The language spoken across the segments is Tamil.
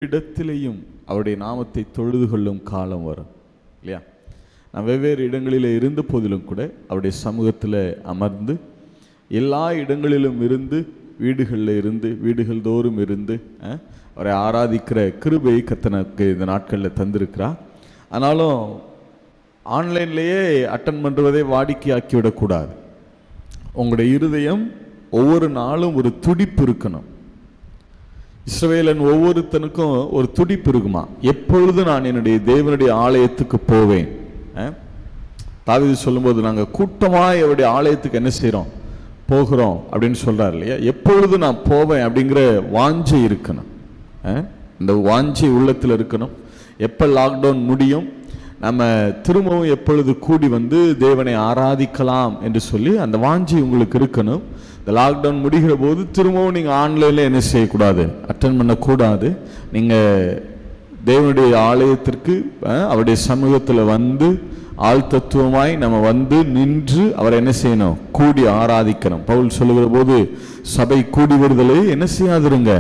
இடத்திலேயும் அவருடைய நாமத்தை தொழுது கொள்ளும் காலம் வரும் இல்லையா. நான் வெவ்வேறு இடங்களில் இருந்த போதிலும் கூட அவருடைய சமூகத்தில் அமர்ந்து எல்லா இடங்களிலும் இருந்து வீடுகள் தோறும் இருந்து அவரை ஆராதிக்கிற கிருபையை கர்த்தனுக்கு இந்த நாட்களில் தந்திருக்கிறார். ஆனாலும் ஆன்லைன்லேயே அட்டன் பண்ணுறதை வாடிக்கையாக்கி விடக்கூடாது. உங்களுடைய இருதயம் ஒவ்வொரு நாளும் ஒரு துடிப்பு இருக்கணும். இஸ்ரவேலன் ஒவ்வொருத்தனுக்கும் ஒரு துடிப்பு இருக்குமா, எப்பொழுது நான் என்னுடைய தேவனுடைய ஆலயத்துக்கு போவேன். தாவீது சொல்லும்போது நாங்கள் கூட்டமாக அவருடைய ஆலயத்துக்கு என்ன செய்கிறோம், போகிறோம் அப்படின்னு சொல்கிறார் இல்லையா. எப்பொழுது நான் போவேன் அப்படிங்கிற வாஞ்சை இருக்கணும். இந்த வாஞ்சை உள்ளத்தில் இருக்கணும். எப்போ லாக்டவுன் முடியும், நம்ம திரும்பவும் எப்பொழுது கூடி வந்து தேவனை ஆராதிக்கலாம் என்று சொல்லி அந்த வாஞ்சை உங்களுக்கு இருக்கணும். இந்த லாக்டவுன் முடிகிற போது திரும்பவும் நீங்கள் ஆன்லைனில் என்ன செய்யக்கூடாது, அட்டன் பண்ணக்கூடாது. நீங்கள் தேவனுடைய ஆலயத்திற்கு அவருடைய சமூகத்தில் வந்து ஆழ்தத்துவமாய் நம்ம வந்து நின்று அவரை என்ன செய்யணும், கூடி ஆராதிக்கணும். பவுல் சொல்லுகிற போது சபை கூடி வருதலை என்ன செய்யாதிருங்க,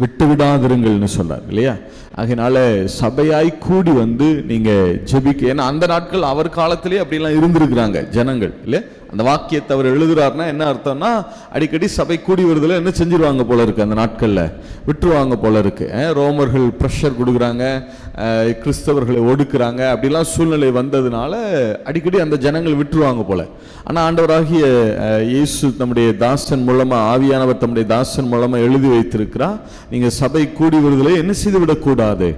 விட்டு விடாதிருங்கள்னு சொல்றார் இல்லையா. அதனால சபையாய் கூடி வந்து நீங்க ஜெபிக்க, ஏன்னா அந்த நாட்கள் அவர் காலத்திலேயே அப்படிலாம் இருந்திருக்கிறாங்க ஜனங்கள் இல்லையா. அந்த வாக்கியத்தை அவர் எழுதுறாருன்னா என்ன அர்த்தம்னா, அடிக்கடி சபை கூடி வருதுல என்ன செஞ்சிருவாங்க போல இருக்கு, அந்த நாட்கள்ல விட்டுருவாங்க போல இருக்கு. ரோமர்கள் ப்ரெஷர் கொடுக்குறாங்க, கிறிஸ்தவர்களை ஒடுக்குறாங்க, அப்படிலாம் சூழ்நிலை வந்ததுனால அடிக்கடி அந்த ஜனங்கள் விட்டுருவாங்க போல. ஆனால் ஆண்டவராகிய இயேசு தம்முடைய தாசன் மூலமா, ஆவியானவர் தம்முடைய தாசன் மூலமா எழுதி வைத்திருக்கிறா, நீங்க சபை கூடி வருதலை என்ன செய்து விடக்கூடாது,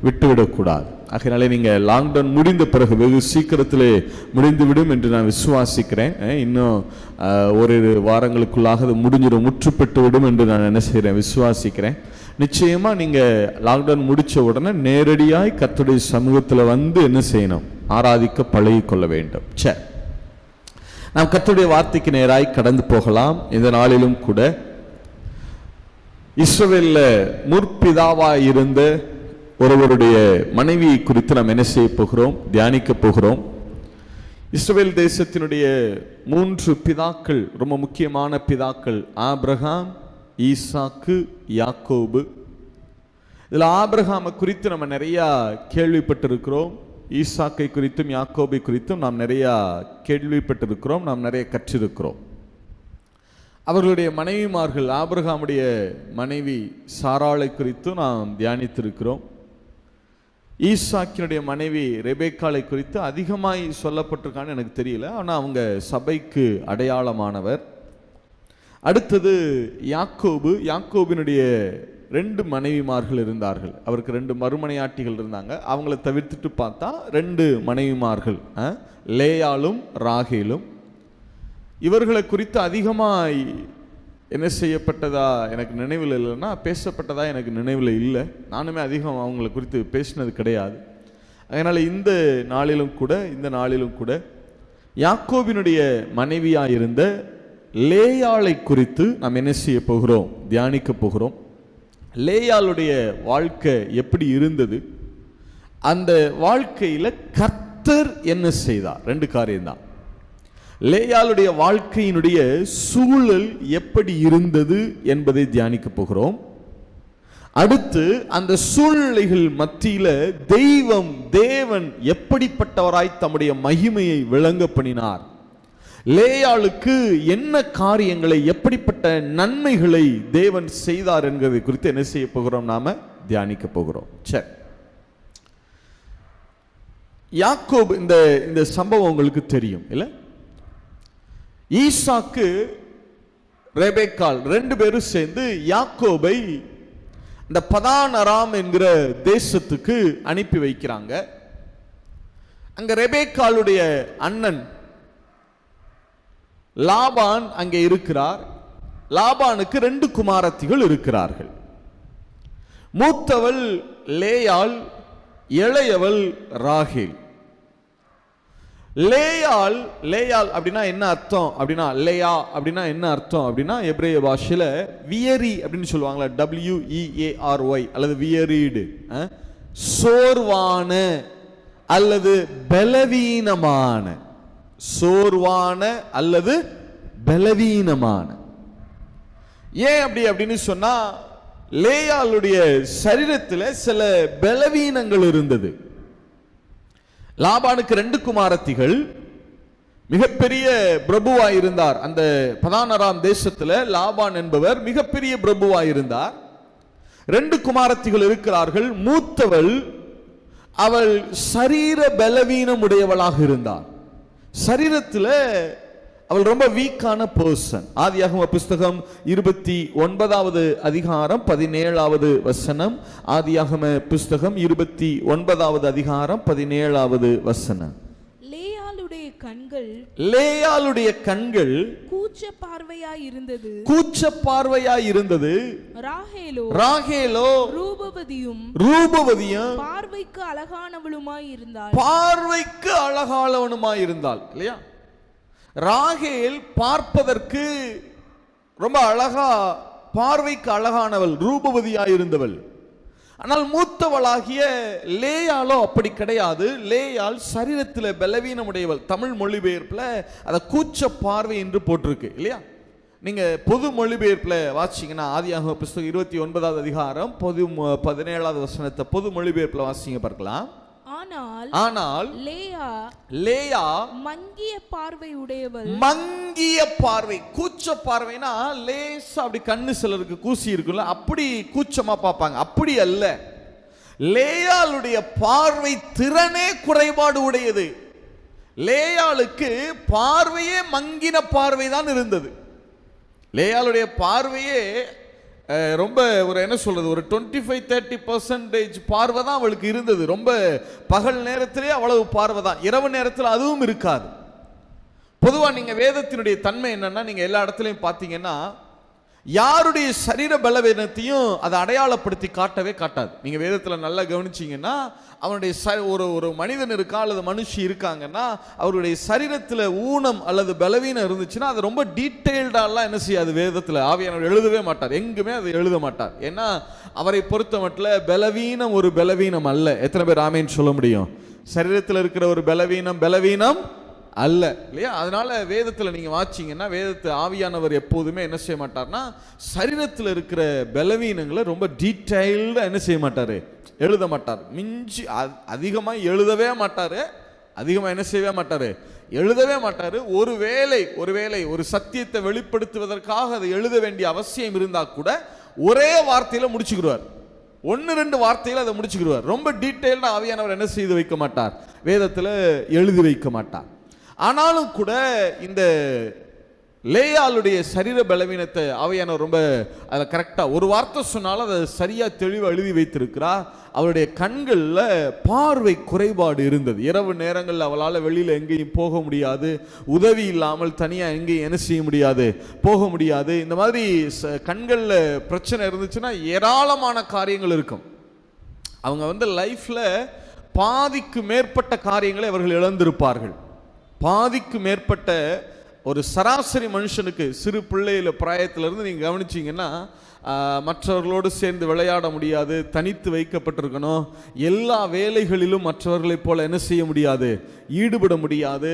விட்டுவிடக்கூடாது. ஆகையினாலே நீங்கள் லாக்டவுன் முடிந்த பிறகு வெகு சீக்கிரத்திலே முடிந்துவிடும் என்று நான் விசுவாசிக்கிறேன். இன்னும் ஒரு வாரங்களுக்குள்ளாக அது முடிஞ்சிடும், முற்றுப்பட்டு விடும் என்று நான் என்ன செய்கிறேன், விசுவாசிக்கிறேன். நிச்சயமாக நீங்கள் லாக்டவுன் முடித்த உடனே நேரடியாய் கர்த்தருடைய சமூகத்தில் வந்து என்ன செய்யணும், ஆராதிக்க பழகி கொள்ள வேண்டும். சரி, நாம் கர்த்தருடைய வார்த்தைக்கு நேராய் கடந்து போகலாம். இந்த நாளிலும் கூட இஸ்ரவேலில் முற்பிதாவாய் இருந்த ஒருவருடைய மனைவியை குறித்து நாம் என்ன செய்ய போகிறோம், தியானிக்க போகிறோம். இஸ்ரவேல் தேசத்தினுடைய 3 பிதாக்கள், ரொம்ப முக்கியமான பிதாக்கள், ஆபிரகாம், ஈசாக்கு, யாக்கோபு. இதில் ஆபிரகாமை குறித்து நம்ம நிறையா கேள்விப்பட்டிருக்கிறோம். ஈசாக்கை குறித்தும் யாக்கோபை குறித்தும் நாம் நிறையா கேள்விப்பட்டிருக்கிறோம், நாம் நிறைய கற்றிருக்கிறோம். அவர்களுடைய மனைவிமார்கள், ஆபிரகாமுடைய மனைவி சாராளை குறித்தும் நாம் தியானித்திருக்கிறோம். ஈசாக்கினுடைய மனைவி ரெபேக்காளை குறித்து அதிகமாய் சொல்லப்பட்டிருக்கான்னு எனக்கு தெரியல, ஆனால் அவங்க சபைக்கு அடையாளமானவர். அடுத்தது யாக்கோபு. யாக்கோபினுடைய 2 மனைவிமார்கள் இருந்தார்கள். அவருக்கு 2 மறுமனையாட்டிகள் இருந்தாங்க. அவங்கள தவிர்த்துட்டு பார்த்தா 2 மனைவிமார்கள், லேயாலும் ராகேலும். இவர்களை குறித்து அதிகமாய் என்ன செய்யப்பட்டதா எனக்கு நினைவில் இல்லைன்னா, பேசப்பட்டதா எனக்கு நினைவில் இல்லை. நானுமே அதிகம் அவங்களை குறித்து பேசினது கிடையாது. அதனால் இந்த நாளிலும் கூட யாக்கோபினுடைய மனைவியாக இருந்த லேயாளை குறித்து நாம் என்ன செய்ய போகிறோம், தியானிக்க போகிறோம். லேயாளுடைய வாழ்க்கை எப்படி இருந்தது, அந்த வாழ்க்கையில் கர்த்தர் என்ன செய்தார், 2 காரியம்தான். லேயாளுடைய வாழ்க்கையினுடைய சூழல் எப்படி இருந்தது என்பதை தியானிக்க போகிறோம். அடுத்து அந்த சூழ்நிலைகள் மத்தியில் தேவன் எப்படிப்பட்டவராய் தம்முடைய மகிமையை விளங்க பண்ணினார், லேயாளுக்கு என்ன காரியங்களை, எப்படிப்பட்ட நன்மைகளை தேவன் செய்தார் என்கிறதை குறித்து என்ன செய்ய போகிறோம், நாம தியானிக்க போகிறோம். சரி, யாக்கோபு, இந்த சம்பவம் உங்களுக்கு தெரியும் இல்ல. ஈசாக்கு, ரெபேக்காள் 2 பேரும் சேர்ந்து யாக்கோபை இந்த பதான் அராம் என்கிற தேசத்துக்கு அனுப்பி வைக்கிறாங்க. அங்க ரெபேக்காளுடைய அண்ணன் லாபான் அங்கே இருக்கிறார். லாபானுக்கு 2 குமாரத்திகள் இருக்கிறார்கள். மூத்தவள் லேயாள், இளையவள் ராகேல். லேயாள் அப்படின்னா என்ன அர்த்தம் அப்படின்னா, லேயா அப்படின்னா என்ன அர்த்தம் அப்படின்னா, எபிரேய பாஷையில வியரி அப்படின்னு சொல்லுவாங்களா, WEARY அல்லது வியரீடு, சோர்வான அல்லது பலவீனமான, சோர்வான அல்லது பலவீனமான. ஏன் அப்படின்னு சொன்னா, லேயாளுடைய சரீரத்தில் சில பலவீனங்கள் இருந்தது. லாபானுக்கு 2 குமாரத்திகள், மிகப்பெரிய பிரபுவாய் இருந்தார். அந்த பதானராம் தேசத்தில் லாபான் என்பவர் மிகப்பெரிய பிரபுவாய் இருந்தார். 2 குமாரத்திகள் இருக்கிறார்கள். மூத்தவள் அவள் சரீர பலவீனம் உடையவளாக இருந்தார். சரீரத்தில் அவள் ரொம்ப வீக்கான பர்சன். ஆதியாகம புஸ்தகம் 29வது அதிகாரம் 17வது வசனம். ஆதியாகம புஸ்தகம் 29வது அதிகாரம் 17வது வசனம். லேயாளுடைய கண்கள் கூச்ச பார்வையாய் இருந்தது. ராகேலோ ரூபவதியும் பார்வைக்கு அழகானவளுமாய் இருந்தாள். இல்லையா? ராகேல் பார்ப்பதற்கு ரொம்ப அழகா, பார்வைக்கு அழகானவள், ரூபவதியாய் இருந்தவள். ஆனால் மூத்தவளாகிய லேயாலோ அப்படி கிடையாது. லேயால் சரீரத்தில் பலவீனமுடையவள். தமிழ் மொழிபெயர்ப்பில் அதை கூச்ச பார்வை என்று போட்டிருக்கு. இல்லையா? நீங்க பொது மொழிபெயர்ப்பில் வாசிங்கன்னா ஆதியாகம புஸ்தகம் 29வது அதிகாரம் 17வது வசனத்தை பொது மொழிபெயர்ப்பில் வாசிங்க பார்க்கலாம். ஆனால் லேயா மங்கிய பார்வை உடையவள். மங்கிய பார்வை, கூச்ச பார்வைனா லேசா அப்படி கண்ணு சிலருக்கு கூசி இருக்குல்ல, அப்படி கூச்சமா பார்ப்பாங்க. அப்படி அல்ல, லேயாளுடைய பார்வை திறனே குறைபாடு உடையது. லேயாளுக்கு பார்வையே மங்கின பார்வை தான் இருந்தது. லேயாளுடைய பார்வையே ரொம்ப ஒரு என்ன சொல்றது, ஒரு 25-30% பார்வை தான் அவளுக்கு இருந்தது. ரொம்ப பகல் நேரத்திலே அவ்வளவு பார்வை தான், இரவு நேரத்தில் அதுவும் இருக்காது. பொதுவாக நீங்க வேதத்தினுடைய தன்மை என்னன்னா, நீங்க எல்லா இடத்துலையும் பார்த்தீங்கன்னா யாருடைய சரீர பலவீனத்தையும் அதை அடையாளப்படுத்தி காட்டவே காட்டாது. நீங்க வேதத்தில் நல்லா கவனிச்சீங்கன்னா, அவனுடைய ஒரு மனிதன் இருக்கா அல்லது மனுஷி இருக்காங்கன்னா, அவருடைய சரீரத்தில் ஊனம் அல்லது பலவீனம் இருந்துச்சுன்னா அது ரொம்ப டீட்டெயில்டாலாம் என்ன செய்யாது, வேதத்தில் ஆவியானவர் எழுதவே மாட்டார். எங்குமே அதை எழுத மாட்டார். ஏன்னா அவரை பொறுத்த மட்டும் பலவீனம் ஒரு பலவீனம் அல்ல. எத்தனை பேர் ஆமேன்னு சொல்ல முடியும்? சரீரத்தில் இருக்கிற ஒரு பலவீனம் அல்ல. இல்லையா? அதனால வேதத்தில் நீங்க வாசிங்கன்னா, வேதத்தை ஆவியானவர் எப்போதுமே என்ன செய்ய மாட்டார்னா, சரீரத்தில் இருக்கிற பலவீனங்களை ரொம்ப டீட்டெயில்டா என்ன செய்ய மாட்டாரு, எழுத மாட்டார். மிஞ்சி அதிகமாக எழுதவே மாட்டாரு. அதிகமாக என்ன செய்யவே மாட்டாரு, எழுதவே மாட்டாரு. ஒருவேளை ஒரு சத்தியத்தை வெளிப்படுத்துவதற்காக அதை எழுத வேண்டிய அவசியம் இருந்தா கூட ஒரே வார்த்தையில முடிச்சுக்கிடுவார். 1-2 வார்த்தையில அதை முடிச்சுக்கிடுவார். ரொம்ப டீட்டெயில்டா ஆவியானவர் என்ன செய்து வைக்க மாட்டார், வேதத்தில் எழுதி வைக்க மாட்டார். ஆனாலும் கூட இந்த லேயாளுடைய சரீர பலவீனத்தை ஆவியானவர் ரொம்ப அதை கரெக்டாக ஒரு வார்த்தை சொன்னாலும் அதை சரியாக தெளிவாக எழுதி வைத்திருக்கிறார். அவளுடைய கண்களில் பார்வை குறைபாடு இருந்தது. இரவு நேரங்களில் அவளால் வெளியில் எங்கேயும் போக முடியாது. உதவி இல்லாமல் தனியாக எங்கேயும் என்ன செய்ய முடியாது, போக முடியாது. இந்த மாதிரி கண்களில் பிரச்சனை இருந்துச்சுன்னா ஏராளமான காரியங்கள் இருக்கும். அவங்க லைஃப்பில் பாதிக்கு மேற்பட்ட காரியங்களை அவர்கள் இழந்திருப்பார்கள். பாதிக்கு மேற்பட்ட ஒரு சராசரி மனுஷனுக்கு, சிறு பிள்ளையில பிராயத்திலிருந்து நீங்கள் கவனிச்சிங்கன்னா, மற்றவர்களோடு சேர்ந்து விளையாட முடியாது, தனித்து வைக்கப்பட்டிருக்கணும். எல்லா வேலைகளிலும் மற்றவர்களைப் போல என்ன செய்ய முடியாது, ஈடுபட முடியாது.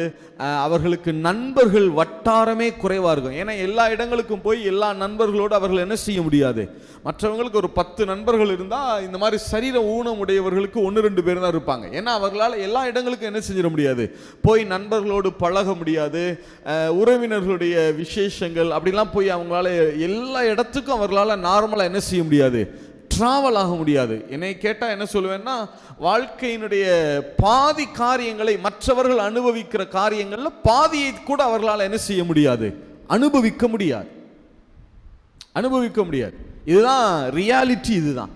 அவர்களுக்கு நண்பர்கள் வட்டாரமே குறைவாக இருக்கும். ஏன்னா எல்லா இடங்களுக்கும் போய் எல்லா நண்பர்களோடு அவர்கள் என்ன செய்ய முடியாது. மற்றவங்களுக்கு ஒரு 10 நண்பர்கள் இருந்தால் இந்த மாதிரி சரீர ஊனம் உடையவர்களுக்கு 1-2 பேர் தான் இருப்பாங்க. ஏன்னா அவர்களால் எல்லா இடங்களுக்கும் என்ன செஞ்சிட முடியாது, போய் நண்பர்களோடு பழக முடியாது. உறவினர்களுடைய விசேஷங்கள் அப்படிலாம் போய் அவங்களால எல்லா இடத்துக்கும் அவர்களால் நார்மலாக என்ன செய்ய முடியாது, டிராவல் ஆக முடியாது. என்னை கேட்டால் என்ன சொல்லுவேன்னா, வாழ்க்கையினுடைய பாதி காரியங்களை, மற்றவர்கள் அனுபவிக்கிற காரியங்களில் பாதியை கூட அவர்களால் என்ன செய்ய முடியாது, அனுபவிக்க முடியாது. இதுதான் ரியாலிட்டி. இதுதான்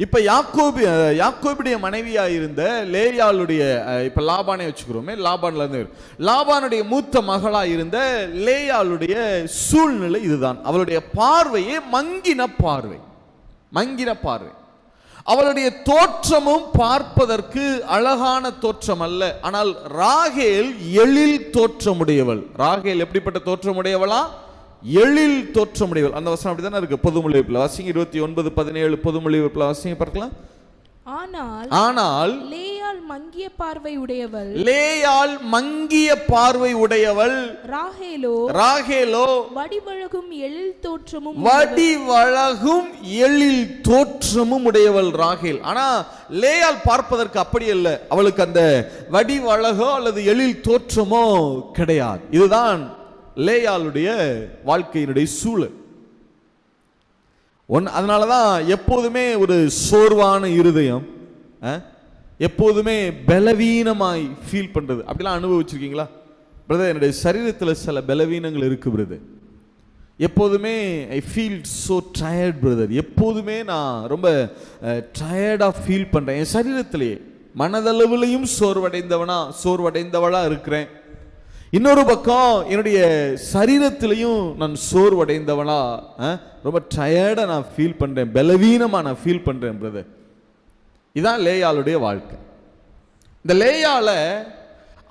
இப்ப யாக்கோபுடைய மனைவியா இருந்த லேயாளுடைய, இப்ப லாபானை வச்சுக்கிறோமே, லாபானுடைய மூத்த மகளா இருந்த லேயாளுடைய சூழ்நிலை இதுதான். அவளுடைய பார்வையே மங்கின பார்வை. அவளுடைய தோற்றமும் பார்ப்பதற்கு அழகான தோற்றம் அல்ல. ஆனால் ராகேல் எழில் தோற்றமுடையவள். ராகேல் எப்படிப்பட்ட தோற்றமுடையவளா, எழில் தோற்றமுடையவள். அந்த வசனம் அப்படிதானே இருக்கு பொதுமொழிபெயர்ப்புல வாசிங்க. 29:17 பொதுமொழிபெயர்ப்புல வாசிங்க பார்க்கலாம். ஆனால் லேயாள் மங்கிய பார்வை உடையவள். லேயாள் மங்கிய பார்வை உடையவள். ராகேலோ வடிவழகும் எழில் தோற்றமும் உடையவள் ராகேல். ஆனா லேயாள் பார்ப்பதற்கு அப்படி அல்ல. அவளுக்கு அந்த வடிவழகோ அல்லது எழில் தோற்றமோ கிடையாது. இதுதான் லேயாளுடைய வாழ்க்கையினுடைய சூழல். அதனாலதான் எப்போதுமே ஒரு சோர்வான இருதயம், எப்போதுமே பலவீனமாய் ஃபீல் பண்றது, அப்படிலாம் அனுபவிச்சிருக்கீங்களா பிரதர்? என்னுடைய சரீரத்தில் சில பலவீனங்கள் இருக்கு பிரதர். எப்போதுமே I feel so tired brother. எப்போதுமே நான் ரொம்ப டயர்டாக ஃபீல் பண்ணுறேன். என் சரீரத்திலேயே மனதளவுலையும் சோர்வடைந்தவளா இருக்கிறேன். இன்னொரு பக்கம் என்னுடைய சரீரத்திலையும் நான் சோர்வடைந்தவளா ரொம்ப டயர்டா நான் ஃபீல் பண்றேன், பலவீனமா நான் ஃபீல் பண்றேன் பிரதர். இதான் லேயாளுடைய வாழ்க்கை. இந்த லேயால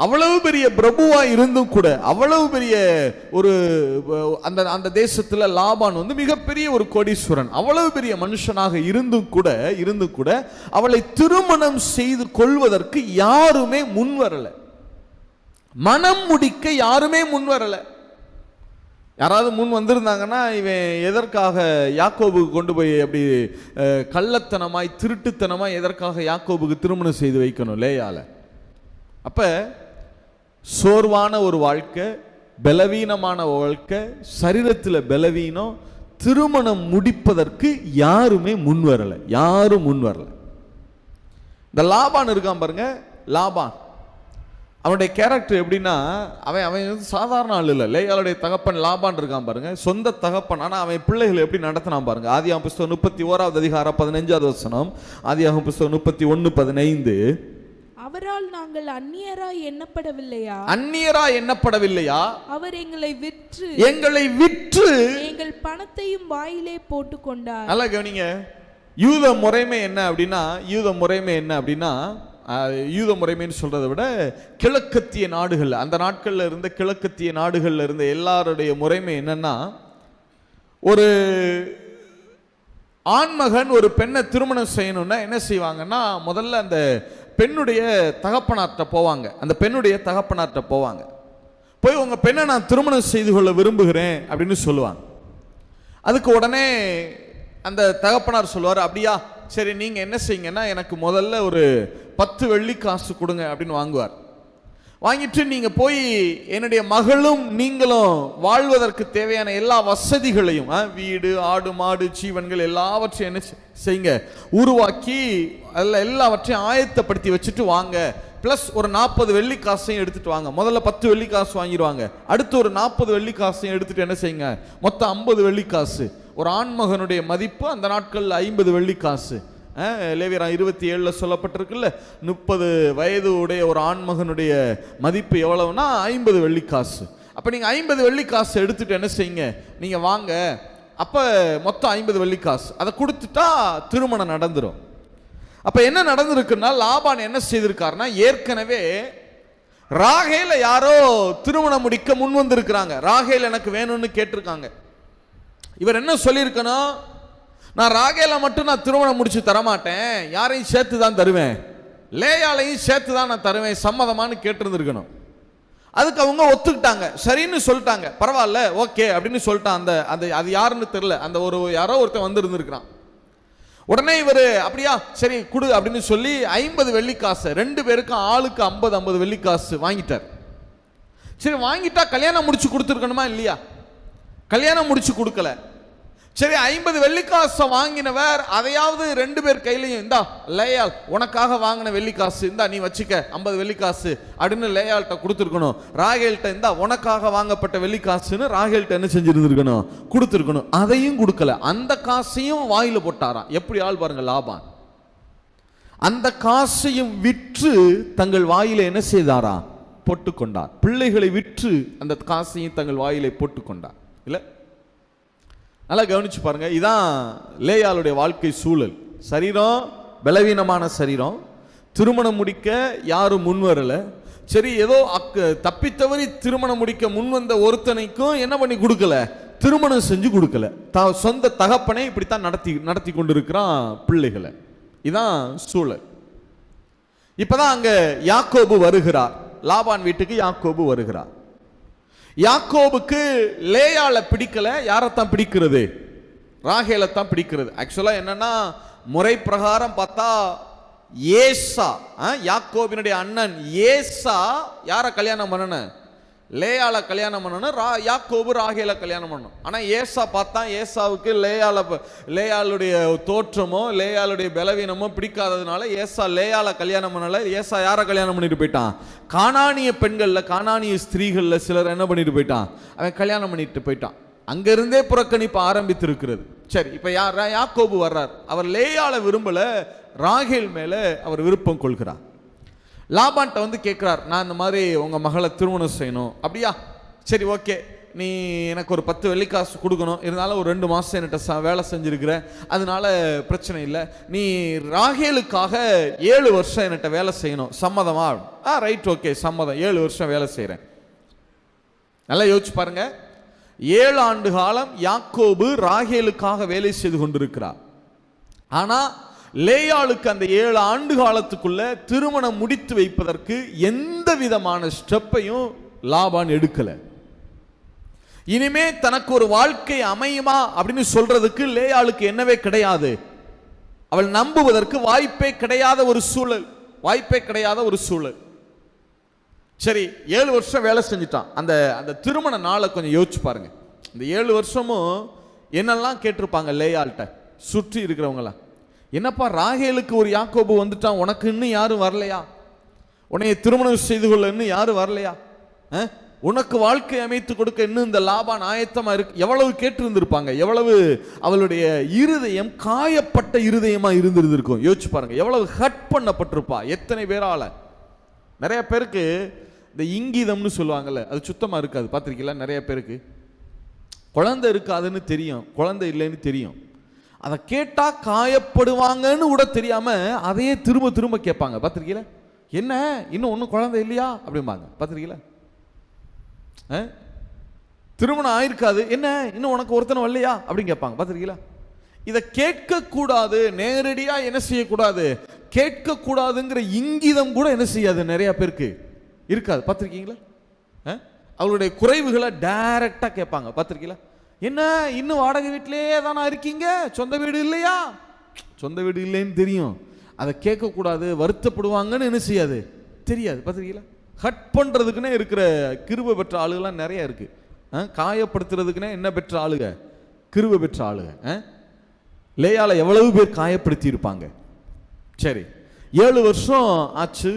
அவ்வளவு பெரிய பிரபுவா இருந்தும் கூட, அவ்வளவு பெரிய ஒரு அந்த தேசத்துல லாபான் வந்து மிகப்பெரிய ஒரு கோடீஸ்வரன், அவ்வளவு பெரிய மனுஷனாக இருந்தும் கூட அவளை திருமணம் செய்து கொள்வதற்கு யாருமே முன் வரல. மனம் முடிக்க யாருமே முன் வரல. யாராவது முன் வந்திருந்தாங்கன்னா இவன் எதற்காக யாக்கோபுக்கு கொண்டு போய் அப்படி கள்ளத்தனமாய் திருட்டுத்தனமாய் எதற்காக யாக்கோபுக்கு திருமணம் செய்து வைக்கணும் லேயால? அப்ப சோர்வான ஒரு வாழ்க்கை, பலவீனமான வாழ்க்கை, சரீரத்தில் பலவீனம், திருமணம் முடிப்பதற்கு யாருமே முன் வரல. இந்த லாபான் இருக்கான் பாருங்க, லாபான் அவனுடைய கேரக்டர் எப்படின்னா, அவன் சாதாரண ஆள் இல்லை. லேயாளுடைய தகப்பன் லாபான் இருக்கான் பாருங்க, சொந்த தகப்பன். ஆனால் அவன் பிள்ளைகளை எப்படி நடத்தினான் பாருங்க. ஆதியாகமம் புஸ்தகம் 31வது அதிகாரம் 15வது வசனம். ஆதியாகமம் புஸ்தகம் 31:15. அவரால் நாங்கள் அந்நியராய் எண்ணப்படவில்லையா? அவர் எங்களை விற்று எங்கள் பணத்தையும் வாயிலே போட்டு கொண்டார். நல்லா கவனிங்க. யூத முறைமை என்ன அப்படின்னா, யூத முறைமைன்னு சொல்றதை விட கிழக்கத்திய நாடுகள், அந்த நாட்கள்ல இருந்த கிழக்கத்திய நாடுகள்ல இருந்த எல்லாருடைய முறைமை என்னன்னா, ஒரு ஆண்மகன் ஒரு பெண்ணை திருமணம் செய்யணும்னா என்ன செய்வாங்கன்னா, முதல்ல அந்த பெண்ணுடைய தகப்பனார்ட்ட போவாங்க. போய் உங்க பெண்ணை நான் திருமணம் செய்து கொள்ள விரும்புகிறேன் அப்படின்னு சொல்லுவாங்க. அதுக்கு உடனே அந்த தகப்பனார் சொல்லுவார், அப்படியா சரி நீங்க என்ன செய்யுங்கன்னா எனக்கு முதல்ல ஒரு 10 வெள்ளி காசு கொடுங்க அப்படின்னு வாங்குவார். வாங்கிட்டு நீங்க போய் என்னுடைய மகளும் நீங்களும் வாழ்வதற்கு தேவையான எல்லா வசதிகளையும், வீடு, ஆடு, மாடு, ஜீவன்கள் எல்லாவற்றையும் என்ன செய்யுங்க, உருவாக்கி எல்லாவற்றையும் ஆயத்தப்படுத்தி வச்சுட்டு வாங்க. பிளஸ் ஒரு 40 வெள்ளி காசையும் எடுத்துட்டு வாங்க. முதல்ல 10 வெள்ளி காசு வாங்கிடுவாங்க. அடுத்து ஒரு 40 வெள்ளி காசையும் எடுத்துட்டு என்ன செய்யுங்க, மொத்தம் 50 வெள்ளி காசு. ஒரு ஆண்மகனுடைய மதிப்பு அந்த நாட்களில் 50 வெள்ளி காசு. லேவியராம் 27 சொல்லப்பட்டிருக்குல்ல, 30 வயது உடைய ஒரு ஆண்மகனுடைய மதிப்பு எவ்வளவுனா 50 வெள்ளி காசு. அப்ப நீங்க 50 வெள்ளி காசு எடுத்துட்டு என்ன செய்யுங்க, நீங்க வாங்க. அப்ப மொத்தம் 50 வெள்ளி காசு அதை கொடுத்துட்டா திருமணம் நடந்துரும். அப்ப என்ன நடந்திருக்குன்னா, லாபான் என்ன செய்திருக்காருன்னா, ஏற்கனவே ராகேல யாரோ திருமணம் முடிக்க முன் வந்திருக்கிறாங்க. ராகேல் எனக்கு வேணும்னு கேட்டிருக்காங்க. இவர் என்ன சொல்லியிருக்கணும், நான் ராகேல மட்டும் நான் திருமணம் முடிச்சு தரமாட்டேன், யாரையும் சேர்த்து தான் தருவேன், லேயாலையும் சேர்த்து தான் நான் தருவேன், சம்மதமானு கேட்டிருந்திருக்கணும். அதுக்கு அவங்க ஒத்துக்கிட்டாங்க, சரின்னு சொல்லிட்டாங்க. பரவாயில்ல ஓகே அப்படின்னு சொல்லிட்டான். அது யாருன்னு தெரியல, அந்த யாரோ ஒருத்தன் வந்து இருந்திருக்கிறான். உடனே இவர் அப்படியா சரி கொடு அப்படின்னு சொல்லி 50 வெள்ளி காசு, 2 பேருக்கும் ஆளுக்கு 50 வெள்ளி காசு வாங்கிட்டார். சரி வாங்கிட்டா கல்யாணம் முடிச்சு கொடுத்துருக்கணுமா இல்லையா? கல்யாணம் முடிச்சு கொடுக்கல. சரி 50 வெள்ளிக்காசை வாங்கினவர் அதையாவது 2 பேர் கையிலையும், இந்தா லேயால் உனக்காக வாங்கின வெள்ளிக்காசு, இந்தா நீ வச்சுக்க 50 வெள்ளிக்காசு அப்படின்னு லேயால்கிட்ட கொடுத்துருக்கணும். ராகேல்கிட்ட இந்தா உனக்காக வாங்கப்பட்ட வெள்ளிக்காசுன்னு ராகேல்கிட்ட என்ன செஞ்சிருந்துருக்கணும், கொடுத்துருக்கணும். அதையும் கொடுக்கல. அந்த காசையும் வாயில போட்டாராம். எப்படி ஆள் பாருங்க லாபான். அந்த காசையும் விற்று தங்கள் வாயில என்ன செய்தாரா, போட்டுக்கொண்டார். பிள்ளைகளை விற்று அந்த காசையும் தங்கள் வாயிலை போட்டுக்கொண்டார். இல்ல, நல்லா கவனிச்சு பாருங்க. இதான் லேயாளுடைய வாழ்க்கை சூழல். சரீரம் பலவீனமான சரீரம், திருமணம் முடிக்க யாரும் முன் வரல. சரி ஏதோ தப்பித்தவறி திருமணம் முடிக்க முன் வந்த ஒருத்தனைக்கும் என்ன பண்ணி கொடுக்கல, திருமணம் செஞ்சு கொடுக்கல. சொந்த தகப்பனை இப்படித்தான் நடத்தி கொண்டிருக்கிறான் பிள்ளைகளை. இதான் சூழல். இப்பதான் அங்க யாக்கோபு வருகிறார். லாபான் வீட்டுக்கு யாக்கோபு வருகிறார். யாக்கோபுக்கு லேயால பிடிக்கல, யாரைத்தான் பிடிக்கிறது? ராகேலை தான் பிடிக்கிறது. ஆக்சுவலா என்னன்னா, முறை பிரகாரம் பார்த்தா ஏசா, யாக்கோபினுடைய அண்ணன் ஏசா யாரை கல்யாணம் பண்ணணும்? லேயால கல்யாணம் பண்ணணும். யாக்கோபு ராகேல கல்யாணம் பண்ணணும். ஆனா ஏசா பார்த்தா ஏசாவுக்கு லேயாளுடைய தோற்றமோ லேயாளுடைய பலவீனமோ பிடிக்காததுனால ஏசா லேயால கல்யாணம் பண்ணல. ஏசா யாரை கல்யாணம் பண்ணிட்டு போயிட்டான்? கானானிய பெண்கள்ல, கானானிய ஸ்திரீகள்ல சிலர் என்ன பண்ணிட்டு போயிட்டான்? அவன் கல்யாணம் பண்ணிட்டு போயிட்டான். அங்கிருந்தே புறக்கணிப்பு ஆரம்பித்து இருக்கிறது. சரி, இப்ப யாக்கோபு வர்றார். அவர் லேயால விரும்பல, ராகேல் மேல அவர் விருப்பம் கொள்கிறார். லாபான்ட்ட வந்து கேட்கிறார், நான் இந்த மாதிரி உங்க மகளை திருமணம் செய்யணும். அப்படியா, சரி ஓகே, நீ எனக்கு ஒரு 10 வெள்ளிக்காசு கொடுக்கணும், இருந்தாலும் ஒரு 2 மாசம் என்கிட்ட வேலை செஞ்சிருக்கிற, அதனால பிரச்சனை இல்லை. நீ ராகேலுக்காக 7 வருஷம் என்கிட்ட வேலை செய்யணும், சம்மதமா? ரைட், ஓகே, சம்மதம், 7 வருஷம் வேலை செய்கிறேன். நல்லா யோசிச்சு பாருங்க. 7 ஆண்டு காலம் யாக்கோபு ராகேலுக்காக வேலை செய்து கொண்டிருக்கிறார். ஆனா லேயாளுக்கு அந்த 7 ஆண்டு காலத்துக்குள்ள திருமணம் முடித்து வைப்பதற்கு எந்த விதமான ஸ்டெப்பையும் லாபான் எடுக்கல. இனிமே தனக்கு ஒரு வாழ்க்கை அமையுமா அப்படின்னு சொல்றதுக்கு லேயாளுக்கு என்னவே கிடையாது. அவள் நம்புவதற்கு வாய்ப்பே கிடையாத ஒரு சூழல், வாய்ப்பே கிடையாத ஒரு சூழல். சரி, 7 வருஷம் வேலை செஞ்சுட்டான். அந்த திருமண நாளை கொஞ்சம் யோசிச்சு பாருங்க. இந்த 7 வருஷமும் என்னெல்லாம் கேட்டிருப்பாங்க லேயாள்கிட்ட சுற்றி இருக்கிறவங்களாம். என்னப்பா, ராகேலுக்கு ஒரு யாக்கோபு வந்துட்டான், உனக்கு இன்னும் யாரும் வரலையா? உன்னைய திருமணம் செய்து கொள்ள இன்னும் யாரும் வரலையா? உனக்கு வாழ்க்கை அமைத்து கொடுக்க இன்னும் இந்த லாபான் ஆயத்தமா இருக்கு. எவ்வளவு கேட்டிருந்திருப்பாங்க, எவ்வளவு அவளுடைய இருதயம் காயப்பட்ட இருதயமா இருந்திருந்திருக்கும். யோசிச்சு பாருங்க, எவ்வளவு ஹட் பண்ணப்பட்டிருப்பா எத்தனை பேரால. நிறைய பேருக்கு இந்த இங்கீதம்னு சொல்லுவாங்கல்ல, அது சுத்தமா இருக்காது. பார்த்திருக்கீங்களா? நிறைய பேருக்கு குழந்தை இருக்காதுன்னு தெரியும், குழந்தை இல்லைன்னு தெரியும். அதை கேட்டா காயப்படுவாங்கன்னு கூட தெரியாம அதையே திரும்ப திரும்ப கேட்பாங்க. பார்த்திருக்கீங்களா? என்ன, இன்னும் ஒன்றும் குழந்தை இல்லையா அப்படிம்பாங்க. பார்த்திருக்கீங்களா? திருமணம் ஆயிருக்காது, என்ன இன்னும் உனக்கு ஒருத்தனை வரலையா அப்படின்னு கேட்பாங்க. பார்த்திருக்கீங்களா? இதை கேட்கக்கூடாது, நேரடியா என்ன செய்யக்கூடாது, கேட்கக்கூடாதுங்கிற இங்கிதம் கூட என்ன செய்யாது, நிறைய பேருக்கு இருக்காது. பார்த்திருக்கீங்களா? அவளுடைய குறைவுகளை டைரக்டா கேட்பாங்க. பார்த்திருக்கீங்களா? என்ன, இன்னும் வாடகை வீட்டிலே தானா இருக்கீங்க, சொந்த வீடு இல்லையா? சொந்த வீடு இல்லைன்னு தெரியும், அதை கேட்கக்கூடாது, வருத்தப்படுவாங்கன்னு என்ன செய்யாது, தெரியாது. பார்த்திருக்கீங்களா? ஹட் பண்றதுக்குன்னே இருக்கிற கிருபை பெற்ற ஆளுகள்லாம் நிறைய இருக்கு. காயப்படுத்துறதுக்குன்னே என்ன பெற்ற ஆளுக, கிருபை பெற்ற ஆளுக. லேயால எவ்வளவு பேர் காயப்படுத்தி இருப்பாங்க. சரி, 7 வருஷம் ஆச்சு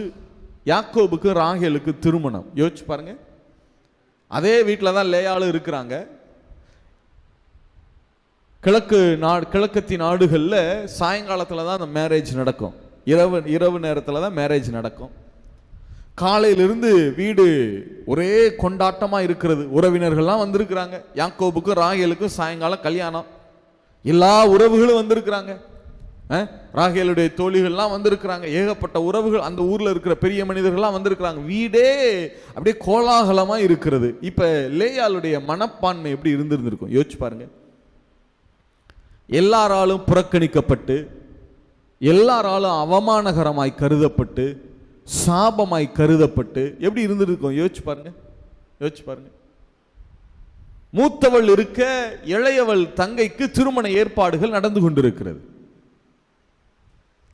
யாக்கோபுக்கு ராகேலுக்கு திருமணம். யோசிச்சு பாருங்க. அதே வீட்டில் தான் லேயாலும் இருக்கிறாங்க. கிழக்கத்தி நாடுகளில் சாயங்காலத்தில் தான் அந்த மேரேஜ் நடக்கும். இரவு நேரத்தில் தான் மேரேஜ் நடக்கும். காலையிலிருந்து வீடு ஒரே கொண்டாட்டமாக இருக்கிறது. உறவினர்கள்லாம் வந்திருக்கிறாங்க. யாக்கோபுக்கும் ராகேலுக்கும் சாயங்காலம் கல்யாணம். எல்லா உறவுகளும் வந்திருக்கிறாங்க. ராகேலுடைய தோழிகள்லாம் வந்திருக்கிறாங்க. ஏகப்பட்ட உறவுகள், அந்த ஊரில் இருக்கிற பெரிய மனிதர்கள்லாம் வந்திருக்கிறாங்க. வீடே அப்படியே கோலாகலமாக இருக்கிறது. இப்போ லேயாளுடைய மனப்பான்மை எப்படி இருந்திருந்திருக்கும் யோசிச்சு பாருங்க. எல்லாராலும் புறக்கணிக்கப்பட்டு, எல்லாராலும் அவமானகரமாய் கருதப்பட்டு, சாபமாய் கருதப்பட்டு எப்படி இருந்திருக்கும் யோசிச்சு பாருங்க. யோசிச்சு பாருங்க. மூத்தவள் இருக்க இளையவள் தங்கைக்கு திருமண ஏற்பாடுகள் நடந்து கொண்டிருக்கிறது.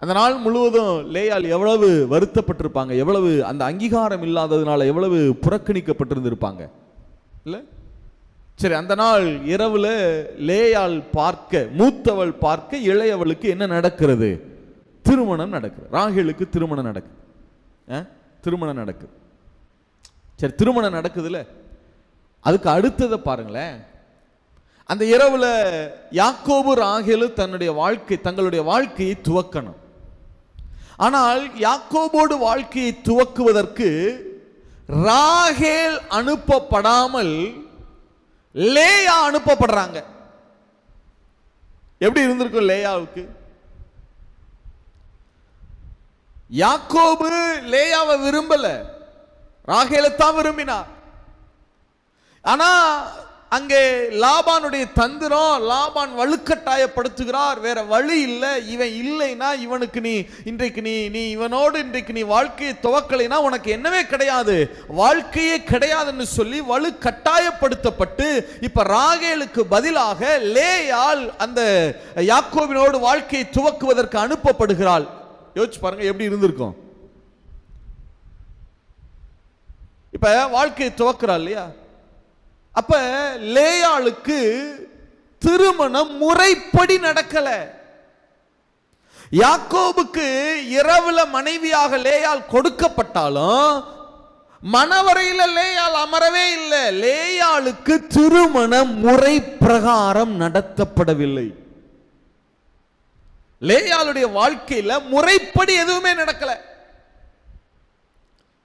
அந்த நாள் முழுவதும் லேயாள் எவ்வளவு வருத்தப்பட்டிருப்பாங்க, எவ்வளவு அந்த அங்கீகாரம் இல்லாததுனால எவ்வளவு புறக்கணிக்கப்பட்டிருந்திருப்பாங்க இல்ல? சரி, அந்த நாள் இரவுல லேயாள் பார்க்க, மூத்தவள் பார்க்க இளையவளுக்கு என்ன நடக்கிறது, திருமணம் நடக்குது. ராகேலுக்கு திருமணம் நடக்குது. திருமணம் நடக்குது. சரி, திருமணம் நடக்குதுல்ல, அதுக்கு அடுத்ததை பாருங்களேன். அந்த இரவுல யாக்கோபு ராகேலு தங்களுடைய வாழ்க்கையை துவக்கணும். ஆனால் யாக்கோபோடு வாழ்க்கையை துவக்குவதற்கு ராகேல் அனுப்பப்படாமல் லேயா அனுப்பப்படுறாங்க. எப்படி இருந்திருக்கும் லேயாவுக்கு? யாக்கோபு லேயாவை விரும்பல, ராகேலை தான் விரும்பினார். ஆனா அங்கே லாபானுடைய தந்திரம், லாபான் வலுக்கட்டாயப்படுத்துகிறார். வேற வழி இல்லை, இவன் இல்லைன்னா இவனுக்கு இன்றைக்கு நீ இவனோடு இன்றைக்கு நீ வாழ்க்கையை துவக்கலைன்னா உனக்கு என்னவே கிடையாது, வாழ்க்கையே கிடையாதுன்னு சொல்லி வலுக்கட்டாயப்படுத்தப்பட்டு இப்ப ராகேலுக்கு பதிலாக லேயாள் அந்த யாக்கோபினோடு வாழ்க்கையை துவக்குவதற்கு அனுப்பப்படுகிறாள். யோசிச்சு பாருங்க எப்படி இருந்திருக்கும். இப்ப வாழ்க்கையை துவக்கிறாள் இல்லையா, அப்ப லேயாளுக்கு திருமணம் முறைப்படி நடக்கல. யாக்கோபுக்கு இரவுல மனைவியாக லேயாள் கொடுக்கப்பட்டாலும் மணவரையில லேயாள் அமரவே இல்லை. லேயாளுக்கு திருமணம் முறை பிரகாரம் நடத்தப்படவில்லை. லேயாளுடைய வாழ்க்கையில முறைப்படி எதுவுமே நடக்கல.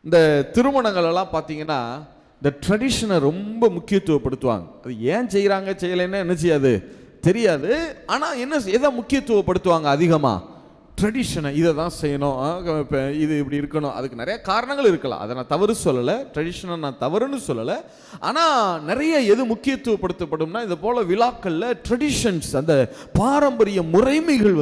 இந்த திருமணங்கள் எல்லாம் பார்த்தீங்கன்னா இந்த ட்ரெடிஷனை ரொம்ப முக்கியத்துவப்படுத்துவாங்க. அது ஏன் செய்கிறாங்க செய்யலைன்னா என்ன செய்யாது தெரியாது. ஆனால் எதை முக்கியத்துவப்படுத்துவாங்க அதிகமாக? ட்ரெடிஷனை, இதை தான் செய்யணும், இப்போ இது இப்படி இருக்கணும். அதுக்கு நிறைய காரணங்கள் இருக்கலாம், அதை நான் தவறு சொல்லலை, ட்ரெடிஷனை நான் தவறுன்னு சொல்லலை. ஆனால் நிறைய எது முக்கியத்துவப்படுத்தப்படும்னா இது போல் விழாக்களில் ட்ரெடிஷன்ஸ், அந்த பாரம்பரிய முறைமைகள்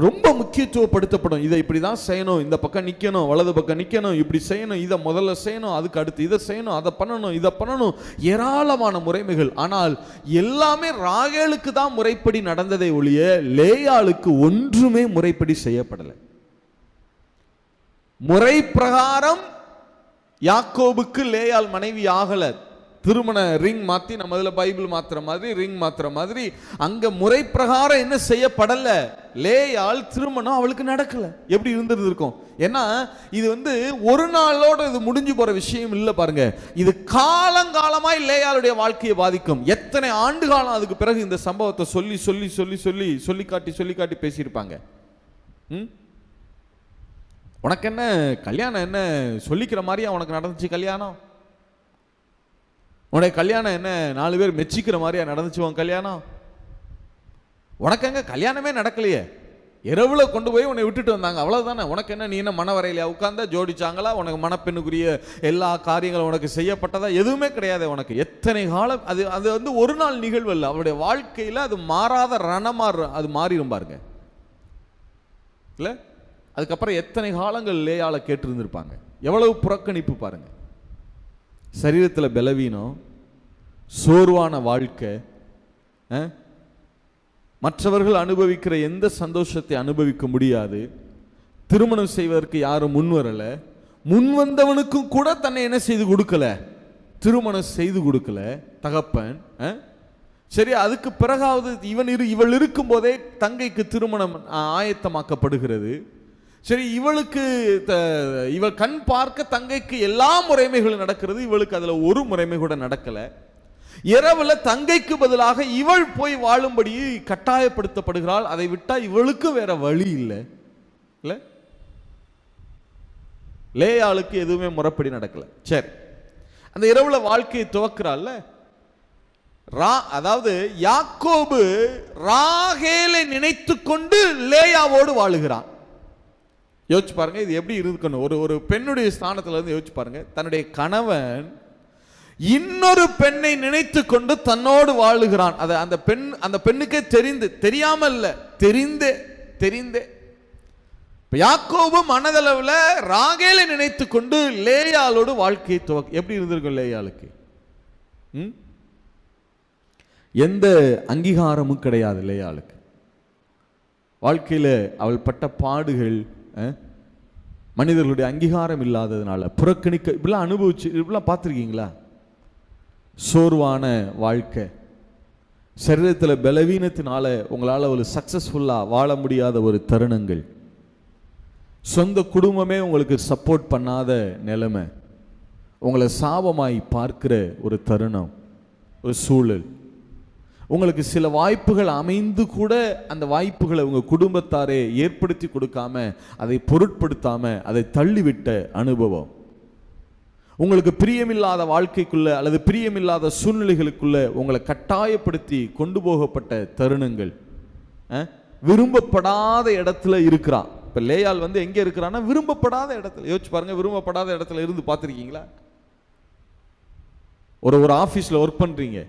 ரொம்ப முக்கியத்துவப்படுத்தப்படும். இதை இப்படி தான் செய்யணும், இந்த பக்கம் நிற்கணும், வலது பக்கம் நிற்கணும், இப்படி செய்யணும், இதை முதல்ல செய்யணும், அதுக்கு அடுத்து இதை செய்யணும், அதை பண்ணணும், இதை பண்ணணும், ஏராளமான முறைமைகள். ஆனால் எல்லாமே ராகேலுக்கு தான் முறைப்படி நடந்ததை ஒழிய லேயாளுக்கு ஒன்றுமே முறை செய்யப்படலை. முறை பிரகாரம் யாக்கோபுக்கு லேயாள் மனைவி ஆகல. திருமண ரிங் மாத்தி, நம்ம அதுல பைபிள் மாத்திர மாதிரி ரிங் மாத்திர மாதிரி அங்க முறை பிரகாரம் என்ன செய்யப்படல. லேயாள் திருமணம் அவளுக்கு நடக்கல. எப்படி இருந்திருக்கும்? ஏன்னா இது ஒரு நாளோட இது முடிஞ்சு போற விஷயம் இல்லை. பாருங்க, இது காலங்காலமாய் லேயாளுடைய வாழ்க்கையை பாதிக்கும். எத்தனை ஆண்டு காலம் அதுக்கு பிறகு இந்த சம்பவத்தை சொல்லி சொல்லி சொல்லி சொல்லி சொல்லி காட்டி பேசியிருப்பாங்க. உனக்கு என்ன கல்யாணம், என்ன சொல்லிக்கிற மாதிரியா உனக்கு நடந்துச்சு கல்யாணம்? உனக்கு கல்யாணம் என்ன 4 பேர் மெச்சிக்கிற மாதிரியா நடந்துச்சு உன் கல்யாணம்? உனக்கு எங்க கல்யாணமே நடக்கலையே, இரவுல கொண்டு போய் உன்னை விட்டுட்டு வந்தாங்க, அவ்வளவுதானே. உனக்கு என்ன, நீ என்ன மணவரையில உட்கார்ந்தா ஜோடிச்சாங்களா? உனக்கு மணப்பெண்ணுக்குரிய எல்லா காரியங்களும் உனக்கு செய்யப்பட்டதா? எதுவுமே கிடையாது. உனக்கு எத்தனை காலம் அது ஒரு நாள் நிகழ்வு இல்லை. அவருடைய வாழ்க்கையில அது மாறாத ரணமாறு அது மாறிடும் பாருங்க இல்ல. அதுக்கப்புறம் எத்தனை காலங்கள் லேயாளை கேட்டு இருந்திருப்பாங்க. எவ்வளவு புறக்கணிப்பு பாருங்க. சரீரத்தில் பலவீனம், சோர்வான வாழ்க்கை, மற்றவர்கள் அனுபவிக்கிற எந்த சந்தோஷத்தை அனுபவிக்க முடியாது. திருமணம் செய்வதற்கு யாரும் முன் வரல. முன் வந்தவனுக்கும் கூட தன்னை என்ன செய்து கொடுக்கல, திருமணம் செய்து கொடுக்கல தகப்பன். சரி, அதுக்கு பிறகாவது இவள் இருக்கும் போதே தங்கைக்கு திருமணம் ஆயத்தமாக்கப்படுகிறது. சரி, இவள் கண் பார்க்க தங்கைக்கு எல்லா முறைமைகளும் நடக்கிறது. இவளுக்கு அதுல ஒரு முறைமை கூட நடக்கல. இரவுல தங்கைக்கு பதிலாக இவள் போய் வாழும்படி கட்டாயப்படுத்தப்படுகிறாள். அதை விட்டா இவளுக்கு வேற வழி இல்லை. இல்ல, லேயாளுக்கு எதுவுமே முறைப்படி நடக்கல. சரி, அந்த இரவுல வாழ்க்கையை துவக்கிறாள். அதாவது யாக்கோபு ராகேலை நினைத்து கொண்டு லேயாவோடு வாழுகிறான். யோசிச்சு பாருங்க, இது எப்படி இருக்கணும். ஒரு பெண்ணுடைய ஸ்தானத்துல இருந்து யோசிச்சு பாருங்க. தன்னுடைய கணவன் இன்னொரு பெண்ணை நினைத்து கொண்டு தன்னோடு வாழுகிறான். அந்த பெண்ணுக்கே தெரியாம இல்ல, தெரிந்தே யாக்கோபு மனதளவுல ராகேலை நினைத்து கொண்டு லேயாளோடு வாழ்க்கையை எப்படி இருந்திருக்கும் லேயாளுக்கு? எந்த அங்கீகாரமும் கிடையாது லேயாளுக்கு. வாழ்க்கையில அவள் பட்ட பாடுகள், மனிதர்களுடைய அங்கீகாரம் இல்லாததுனால புறக்கணிக்க, இப்படிலாம் அனுபவிச்சு, இப்படிலாம் பார்த்துருக்கீங்களா? சோர்வான வாழ்க்கை, சரீரத்தில் பலவீனத்தினால உங்களால் ஒரு சக்சஸ்ஃபுல்லாக வாழ முடியாத ஒரு தருணங்கள், சொந்த குடும்பமே உங்களுக்கு சப்போர்ட் பண்ணாத நிலைமை, உங்களை சாபமாய் பார்க்கிற ஒரு தருணம், ஒரு சூழல், உங்களுக்கு சில வாய்ப்புகள் அமைந்து கூட அந்த வாய்ப்புகளை உங்க குடும்பத்தாரே ஏற்படுத்தி கொடுக்காம, அதை பொருட்படுத்தாம அதை தள்ளிவிட்ட அனுபவம், உங்களுக்கு பிரியமில்லாத வாழ்க்கைக்குள்ள அல்லது பிரியமில்லாத சூழ்நிலைகளுக்குள்ள உங்களை கட்டாயப்படுத்தி கொண்டு போகப்பட்ட தருணங்கள், விரும்பப்படாத இடத்துல இருக்கிறான். இப்ப லேயாள் எங்க இருக்கிறான்னா விரும்பப்படாத இடத்துல. யோசிச்சு பாருங்க, விரும்பப்படாத இடத்துல இருந்து பார்த்துருக்கீங்களா? ஒரு ஆபீஸ்ல ஒர்க் பண்றீங்க,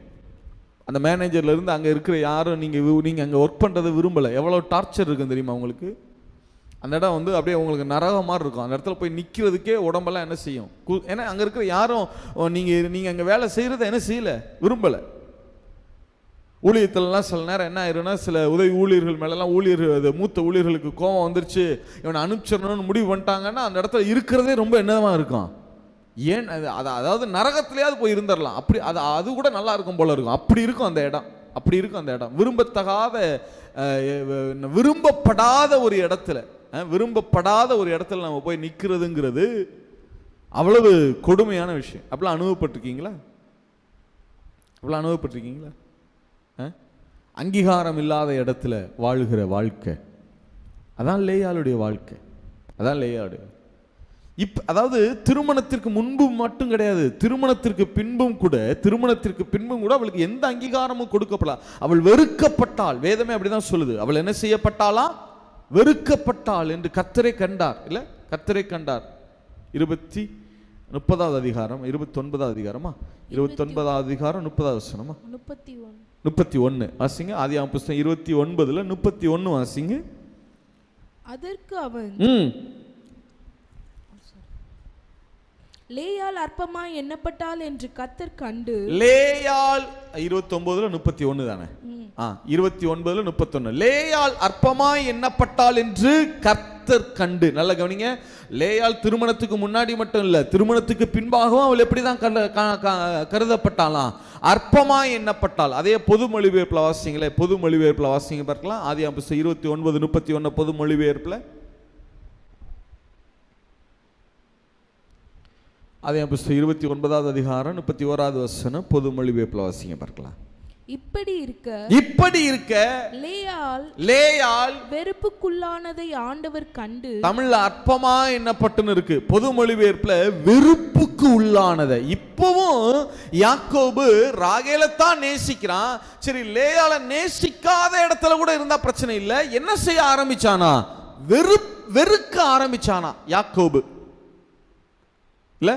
அந்த மேனேஜர்லேருந்து அங்கே இருக்கிற யாரும் நீங்கள் அங்கே ஒர்க் பண்ணுறதை விரும்பலை. எவ்வளோ டார்ச்சர் இருக்குன்னு தெரியுமா உங்களுக்கு? அந்த இடம் வந்து அப்படியே உங்களுக்கு நரக மாதிரி இருக்கும். அந்த இடத்துல போய் நிற்கிறதுக்கே உடம்பெல்லாம் என்ன செய்யும்? ஏன்னா அங்கே இருக்கிற யாரும் நீங்கள் அங்கே வேலை செய்கிறத என்ன செய்யலை, விரும்பலை. ஊழியத்திலலாம் சில நேரம் என்ன ஆயிருன்னா, சில உதவி ஊழியர்கள் மேலெல்லாம் மூத்த ஊழியர்களுக்கு கோபம் வந்துருச்சு, இவனை அனுப்பிச்சிடணும்னு முடிவு பண்ணிட்டாங்கன்னா அந்த இடத்துல இருக்கிறதே ரொம்ப என்னவா இருக்கும். ஏன் அதாவது நரகத்திலேயாவது போய் இருந்துடலாம், அப்படி அது கூட நல்லா இருக்கும் போல இருக்கும். அப்படி இருக்கும் அந்த இடம், அப்படி இருக்கும் அந்த இடம். விரும்பத்தகாத விரும்பப்படாத ஒரு இடத்துல நம்ம போய் நிற்கிறதுங்கிறது அவ்வளவு கொடுமையான விஷயம். அப்படிலாம் அனுபவப்பட்டிருக்கீங்களா? அங்கீகாரம் இல்லாத இடத்துல வாழுகிற வாழ்க்கை, அதான் லேயாளுடைய வாழ்க்கை, அதான் லேயாளுடைய. அதாவது திருமணத்திற்கு முன்பு மட்டும் கிடையாது, திருமணத்திற்கு பின்பும் கூட அவளுக்கு எந்த அங்கீகாரமும் கொடுக்கப்படல. அவள் வெறுக்கப்பட்டாள். வேதமே அப்படிதான் சொல்லுது. அவள் என்ன செய்யப்பட்டாளா? வெறுக்கப்பட்டாள் என்று கர்த்தரே கண்டார். இல்ல, கர்த்தரே கண்டார். 30வது அதிகாரம் 29வது அதிகாரமா 29வது அதிகாரம் 30வது வசனமா 31 வாசிங்க. ஆதியாகமம் புத்தகம் 29ல 31 வாசிங்க. அதற்கு அவன், லேயாள் அற்பமாய் எண்ணப்பட்டாள் என்று கர்த்தர் கண்டு. லேயாள் 29ல 31 தானே? 29ல 31. லேயாள் அற்பமாய் எண்ணப்பட்டாள் என்று கர்த்தர் கண்டு. நல்ல கவனிங்க. லேயாள் திருமணத்துக்கு முன்னாடி மட்டும் இல்ல, திருமணத்துக்கு பின்பாகவும் அவள் எப்படிதான் கருதப்பட்டாளாம்? அற்பமாய் எண்ணப்பட்டாள். அதே பொது மொழிபெயர்ப்புல வாசிங்களே, பொது மொழிபெயர்ப்புல வாசிங்க பார்க்கலாம். ஆதியாகமம் புத்தகம் 29:31 பொது மொழிபெயர்ப்புல. ஆதியாகமம் புத்தகம் 29வது அதிகாரம் 31வது வசனம் பொது மொழிபெயர்ப்புல வாசிங்க பார்க்கலாம். இப்படி இருக்க லேயாள் வெறுப்புக்குள்ளானதை ஆண்டவர் கண்டு. தமிழ்ல அற்பமா என்னப்பட்டுன்னு இருக்கு, பொது மொழிபெயர்ப்புல வெறுப்புக்கு உள்ளானதை. இப்பவும் யாக்கோபு ராகேலைத்தான் நேசிக்கிறான். சரி, லேயாளை நேசிக்காத இடத்துல கூட இருந்தா பிரச்சனை இல்லை. என்ன செய்ய ஆரம்பிச்சானா? வெறுக்க ஆரம்பிச்சானா யாக்கோபு. இல்ல,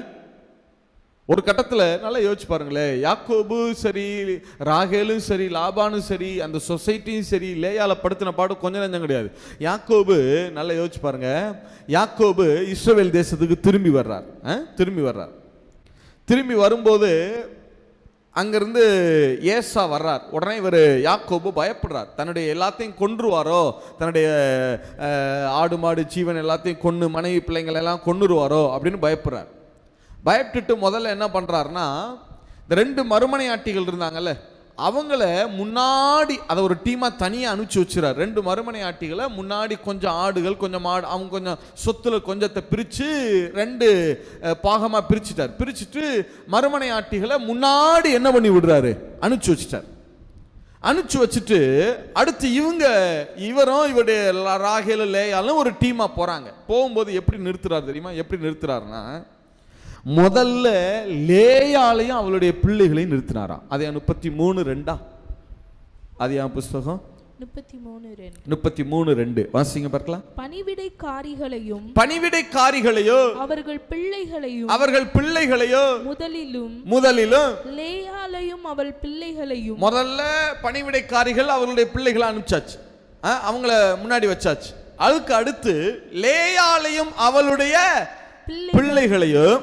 ஒரு கட்டத்தில் நல்லா யோசிச்சு பாருங்களேன். யாக்கோபு சரி, ராகேலும் சரி, லாபானும் சரி, அந்த சொசைட்டியும் சரி, லேயால படுத்தின பாடு கொஞ்சம் நஞ்சம் கிடையாது. யாக்கோபு நல்லா யோசிச்சு பாருங்க. யாக்கோபு இஸ்ரவேல் தேசத்துக்கு திரும்பி வர்றார். திரும்பி வரும்போது அங்கிருந்து ஏசா வர்றார். உடனே இவர் யாக்கோபு பயப்படுறார். தன்னுடைய எல்லாத்தையும் கொன்றுவாரோ, தன்னுடைய ஆடு மாடு ஜீவன் எல்லாத்தையும் கொன்று மனைவி பிள்ளைங்களை எல்லாம் கொன்றுருவாரோ அப்படின்னு பயப்படுறார். பயப்பட்டுட்டு முதல்ல என்ன பண்ணுறாருன்னா, இந்த 2 மறுமனையாட்டிகள் இருந்தாங்கல்ல, அவங்கள முன்னாடி அதை ஒரு டீமாக தனியாக அனுப்பிச்சி வச்சுறாரு. 2 மறுமனையாட்டிகளை முன்னாடி கொஞ்சம் ஆடுகள் கொஞ்சம் மாடு, அவங்க கொஞ்சம் சொத்துல கொஞ்சத்தை பிரித்து 2 பாகமாக பிரிச்சுட்டு மறுமனையாட்டிகளை முன்னாடி என்ன பண்ணி விடுறாரு? அனுப்பிச்சு வச்சுட்டு அடுத்து இவரும் இவருடைய ராகேலும் லேயாலும் ஒரு டீமாக போகிறாங்க. போகும்போது எப்படி நிறுத்துறாரு தெரியுமா? எப்படி நிறுத்துறாருன்னா, முதல்ல லேயாளையும் அவளுடைய பிள்ளைகளையும் நிறுத்தினாராம். அதே 33:2 ஆதியாகமம் புத்தகம் 33:2 வாசிங்க பார்க்கலாம். பணிவிடைக்காரிகளையோ அவர்கள் பிள்ளைகளையோ முதலிலும் லேயாளையும் அவள் பிள்ளைகளையும். முதல்ல பணிவிடைக்காரிகள் அவர்களுடைய பிள்ளைகளை அனுப்பிச்சாச்சு, அவங்கள முன்னாடி வச்சாச்சு. அதுக்கு அடுத்து லேயாளையும் அவளுடைய பிள்ளைகளையும்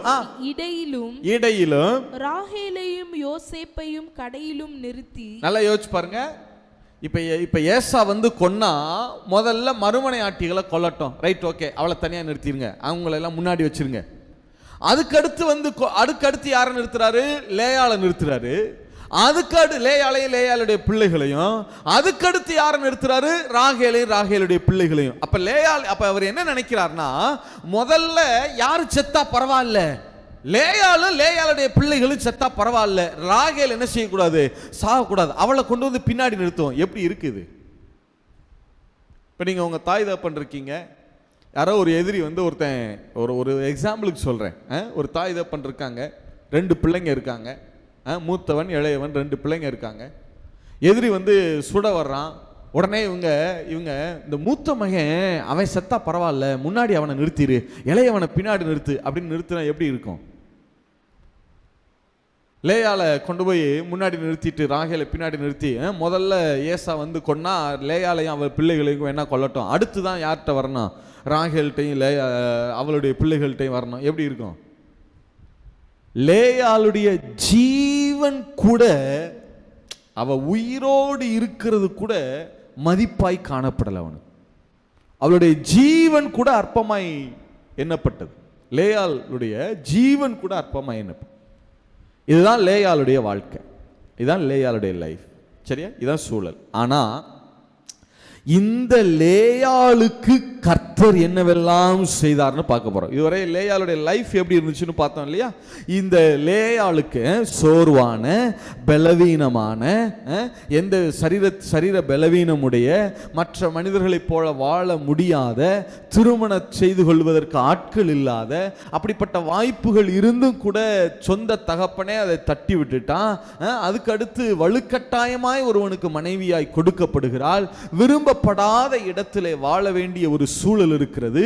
இடையிலும் ராகேலையும் யோசேப்பையும் கடையிலும் நிறுத்தி. நல்லா யோசிச்சு பாருங்க. இப்ப ஏசா வந்து கொன்னா முதல்ல மறுமனை ஆட்டிகளை கொல்லட்டும், ரைட், ஓகே, அவளை தனியா நிறுத்திடுங்க, அவங்களெல்லாம் முன்னாடி வச்சிருங்க. அதுக்கடுத்து யாரை நிறுத்துறாரு? லேயாளை நிறுத்துறாரு. லேயாளுடைய பிள்ளைகளையும். அதுக்கடுத்து யாரை நிறுத்துறாரு? ராகேலுடைய பிள்ளைகளையும். அப்ப அவர் என்ன நினைக்கிறார்னா, முதல்ல யாரு செத்தா பரவாயில்ல, லேயாளுடைய பிள்ளைகளும் செத்தா பரவாயில்ல, ராகேல் என்ன செய்யக்கூடாது? சாகக்கூடாது, அவளை கொண்டு வந்து பின்னாடி நிறுத்துவோம். எப்படி இருக்குது? இப்ப நீங்க உங்க தாய் தகப்பன் இருக்கீங்க, யாரோ ஒரு எதிரி வந்து ஒரு எக்ஸாம்பிளுக்கு சொல்றேன். ஒரு தாய் தகப்பன் இருக்காங்க, 2 பிள்ளைங்க இருக்காங்க, மூத்தவன் இளையவன், 2 பிள்ளைங்க இருக்காங்க. எதிரி வந்து சுட வர்றான். உடனே இவங்க இந்த மூத்த மகன் அவன் செத்தா பரவாயில்ல, முன்னாடி அவனை நிறுத்திடு, இளையவனை பின்னாடி நிறுத்து அப்படின்னு நிறுத்தினா எப்படி இருக்கும்? லேயால கொண்டு போய் முன்னாடி நிறுத்திட்டு ராகேலை பின்னாடி நிறுத்தி முதல்ல ஏசா வந்து கொன்னா லேயாலையும் அவள் பிள்ளைகளையும் என்ன கொல்லட்டும், அடுத்து தான் யார்கிட்ட வரணும், ராகேல்கிட்டையும் அவளுடைய பிள்ளைகள்கிட்டையும் வரணும். எப்படி இருக்கும்? லேயாளுடைய ஜீவன் கூட, அவ உயிரோடு இருக்கிறது கூட மதிப்பாய் காணப்படலை அவனுக்கு. அவளுடைய ஜீவன் கூட அற்பமாய் எண்ணப்பட்டது. லேயாளுடைய ஜீவன் கூட அற்பமாய் எண்ணப்பட்டது. இதுதான் லேயாளுடைய வாழ்க்கை, இதுதான் லேயாளுடைய லைஃப். சரியா? இதுதான் சூழல். ஆனா இந்த லேயாளுக்கு கர்த்தர் என்னவெல்லாம் செய்தார்னு பார்க்க போறோம். இதுவரை லேயாளுடைய லைஃப் எப்படி இருந்துச்சுன்னு பார்த்தோம் இல்லையா? இந்த லேயாளுக்கு சோர்வான, பலவீனமான, எந்த சரீர பலவீனமுடைய, மற்ற மனிதர்களைப் போல வாழ முடியாத, திருமணம் செய்து கொள்வதற்கு ஆட்கள் இல்லாத, அப்படிப்பட்ட வாய்ப்புகள் இருந்தும் கூட சொந்த தகப்பனே அதை தட்டி விட்டுட்டான். அதுக்கு அடுத்து வலுக்கட்டாயமாய் ஒருவனுக்கு மனைவியாய் கொடுக்கப்படுகிறாள். விரும்பப்படாத இடத்திலே வாழ வேண்டிய ஒரு சூழல் இருக்கிறது.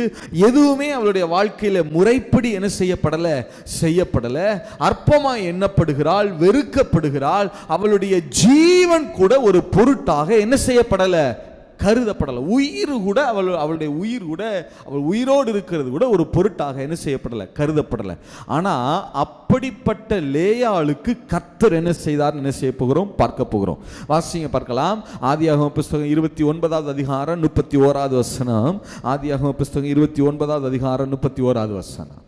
எதுவுமே அவளுடைய வாழ்க்கையில முறைப்படி என்ன செய்யப்படல. அற்பமாய் எண்ணப்படுகிறாள், வெறுக்கப்படுகிறாள். அவளுடைய ஜீவன் கூட ஒரு பொருட்டாக என்ன செய்யப்படல, கருதப்படலை. உயிர் கூட அவளுடைய உயிர் கூட, அவள் உயிரோடு இருக்கிறது கூட ஒரு பொருட்டாக என்ன செய்யப்படலை, கருதப்படலை. ஆனா அப்படிப்பட்ட லேயாளுக்கு கர்த்தர் என்ன செய்தார், என்ன செய்ய போகிறோம், பார்க்க போகிறோம். வாசிங்க பார்க்கலாம். ஆதியாகம புஸ்தகம் 29வது அதிகாரம் 31வது வசனம். ஆதியாகம புஸ்தகம் 29வது அதிகாரம் 31வது வசனம்.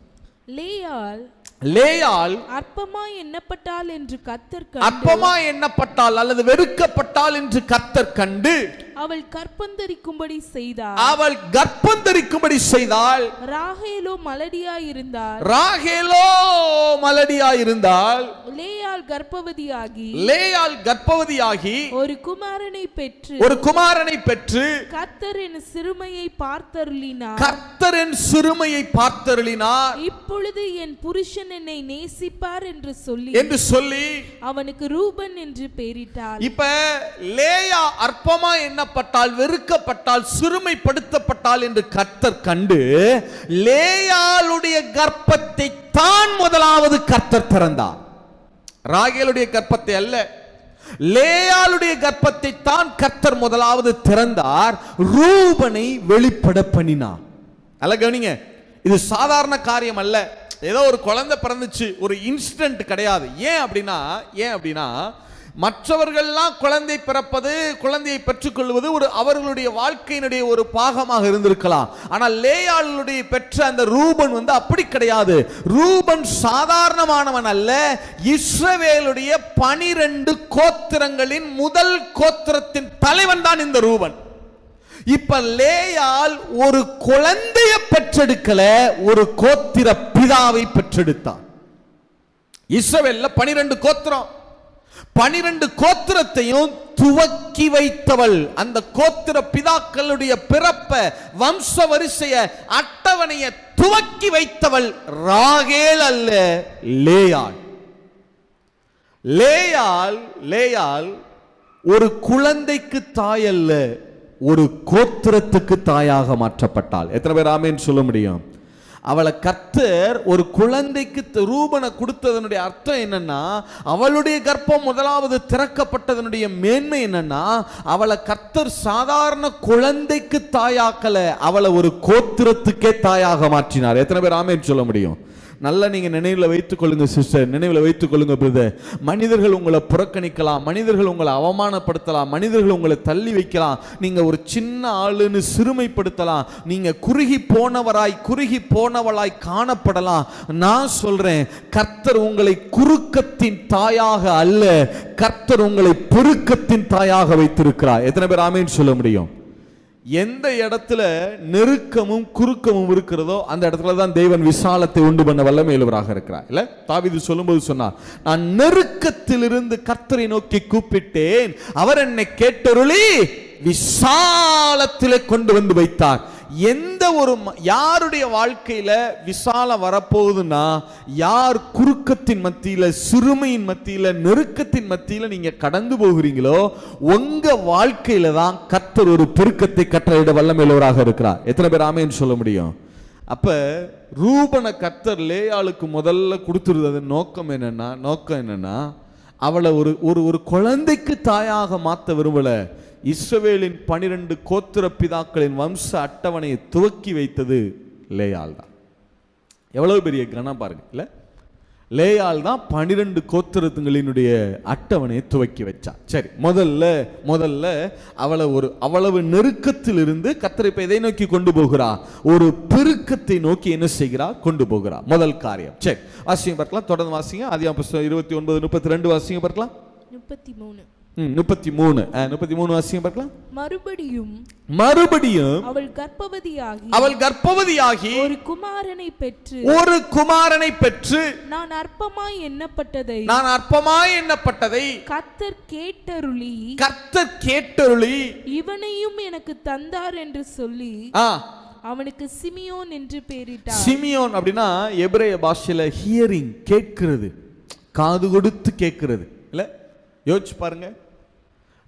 லேயாள் அற்பமாய் எண்ணப்பட்டாள் என்று கர்த்தர் அற்பமாய் எண்ணப்பட்டாள் அல்லது வெறுக்கப்பட்டாள் என்று கர்த்தர் கண்டு அவள் கற்பந்தரிக்கும்படி செய்தாள். ராகேலோ மலடியாய் இருந்தாள். லேயாள் கர்ப்பவதியாகி ஒரு குமாரனை பெற்று கர்த்தர் என் சிறுமையை பார்த்தருளினார். இப்பொழுது என் புருஷன் என்னை நேசிப்பார் என்று சொல்லி அவனுக்கு ரூபன் என்று பெயரிட்டாள். இப்ப லேயா அற்பமா எண்ணப்பட்டால், வெறுக்கப்பட்டால், சிறுமைப்படுத்தப்பட்டால் என்று கர்த்தர் கண்டு லேயாளுடைய கர்ப்பத்தை தான் முதலாவது கர்த்தர் திறந்தார். ராகேலுடைய கர்ப்பத்தை அல்ல, லேயாளுடைய கர்ப்பத்தை தான் கர்த்தர் முதலாவது திறந்தார். ரூபனை வெளிப்பட பண்ணினார். அல்ல கவனிங்க, இது சாதாரண காரியம் அல்ல. ஏதோ ஒரு குழந்தை பிறந்துச்சு, ஒரு இன்சிடென்ட் கிடையாது. ஏன் அப்படின்னா மற்றவர்கள்லாம் குழந்தை பிறப்பது, குழந்தையை பெற்றுக்கொள்வது அவர்களுடைய வாழ்க்கையினுடைய ஒரு பாகமாக இருந்திருக்கலாம். ஆனால் லேயாளுடைய பெற்ற அந்த ரூபன் அப்படி கிடையாது. ரூபன் சாதாரணமானவன் அல்ல. இஸ்ரவேலுடைய 12 கோத்திரங்களின் முதல் கோத்திரத்தின் தலைவன் தான் இந்த ரூபன். இப்ப லேயாள் ஒரு குழந்தையை பெற்றெடுக்கல, ஒரு கோத்திர பிதாவை பெற்றெடுத்தார். இஸ்ரவேல்ல 12 கோத்திரம், 12 கோத்திரத்தையும் துவக்கி வைத்தவள், அந்த கோத்திர பிதாக்களுடைய பிறப்ப, வம்ச வரிசைய, அட்டவணைய துவக்கி வைத்தவள் ராகேல் அல்ல, லேயாள். லேயாள் ஒரு குழந்தைக்கு தாய் அல்ல, ஒரு கோத்திரத்துக்கு தாயாக மாற்றப்பட்டாள். எத்தனை பேர் ஆமென் சொல்ல முடியும்? அவளை கர்த்தர் ஒரு குழந்தைக்கு ரூபனை கொடுத்ததனுடைய அர்த்தம் என்னன்னா, அவளுடைய கர்ப்பம் முதலாவது திறக்கப்பட்டதனுடைய மேன்மை என்னன்னா, அவளை கர்த்தர் சாதாரண குழந்தைக்கு தாயாக்கல, அவளை ஒரு கோத்திரத்துக்கே தாயாக மாற்றினார். எத்தனை பேர் ஆமென் சொல்ல முடியும்? நல்லா நீங்க நினைவில் வைத்துக் கொள்ளுங்க சிஸ்டர், நினைவில் வைத்துக் கொள்ளுங்க பிரதர். மனிதர்கள் உங்களை புறக்கணிக்கலாம், மனிதர்கள் உங்களை அவமானப்படுத்தலாம், மனிதர்கள் உங்களை தள்ளி வைக்கலாம், நீங்க ஒரு சின்ன ஆளுன்னு சிறுமைப்படுத்தலாம், நீங்க குறுகி போனவளாய் காணப்படலாம். நான் சொல்றேன், கர்த்தர் உங்களை குறுக்கத்தின் தாயாக அல்ல, கர்த்தர் உங்களை பெருக்கத்தின் தாயாக வைத்திருக்கிறார். எத்தனை பேர் ஆமென் சொல்ல முடியும்? எந்த இடத்துல நெருக்கமும் குறுக்கமும் இருக்கிறதோ அந்த இடத்துல தான் தேவன் விசாலத்தை உண்டு பண்ண வல்லமையுள்ளவராக இருக்கிறார். இல்ல, தாவீது சொல்லும்போது சொன்னார், நான் நெருக்கத்திலிருந்து கர்த்தரை நோக்கி கூப்பிட்டேன், அவர் என்னை கேட்டருளி விசாலத்திலே கொண்டு வந்து வைத்தார். எந்த ஒரு யாருடைய வாழ்க்கையில விசாலம் வரப்போகுதுன்னா, யார் குறுக்கத்தின் மத்தியில, சிறுமையின் மத்தியில, நெருக்கத்தின் மத்தியில நீங்க கடந்து போகிறீங்களோ, உங்க வாழ்க்கையில தான் கர்த்தர் ஒரு பெருக்கத்தை கட்டளையிட வல்லமையுள்ளவராக இருக்கிறார். எத்தனை பேர் ஆமென் சொல்ல முடியும்? அப்ப ரூபனை கர்த்தர் லேயாளுக்கு முதல்ல கொடுத்துருது. நோக்கம் என்னன்னா அவளை ஒரு குழந்தைக்கு தாயாக மாற்ற விரும்பல. இஸ்ரவேலின் 12 கோத்திர பிதாக்களின் வம்ச அட்டவணையை துவக்கி வைத்தது லேயாள் தான். எவ்வளவு பெரிய கணம் பாருங்க இல்ல. லேயாள் தான் 12 கோத்திரங்களினுடைய அட்டவணையை துவக்கி வச்சா. சரி, முதல்ல அவளை ஒரு அவ்வளவு நெருக்கத்தில் இருந்து கர்த்தர் இப்ப எதை நோக்கி கொண்டு போகிறா? ஒரு பெருக்கத்தை நோக்கி என்ன செய்கிறா? கொண்டு போகிறா. முதல் காரியம். சரி, வாசிங்க பார்க்கலாம். தொடர்ந்து வாசிங்க. ஆதியாகமம் புத்தகம் 29 32 வாசிங்க பார்க்கலாம். 33 வாசிங்க பார்க்கலாம். மறுபடியும் அவள் கர்ப்பவதியாகி ஒரு குமாரனை பெற்று நான் அற்பமாய் எண்ணப்பட்டதை கர்த்தர் கேட்டருளி இவனையும் எனக்கு தந்தார் என்று சொல்லி அவனுக்கு சிமியோன் என்று பெயரிட்டார். சிமியோன் அப்படின்னா எபிரேய பாஷையில ஹியரிங், கேட்கிறது, காது கொடுத்து கேட்கிறது இல்ல. யோசிச்சு பாருங்க,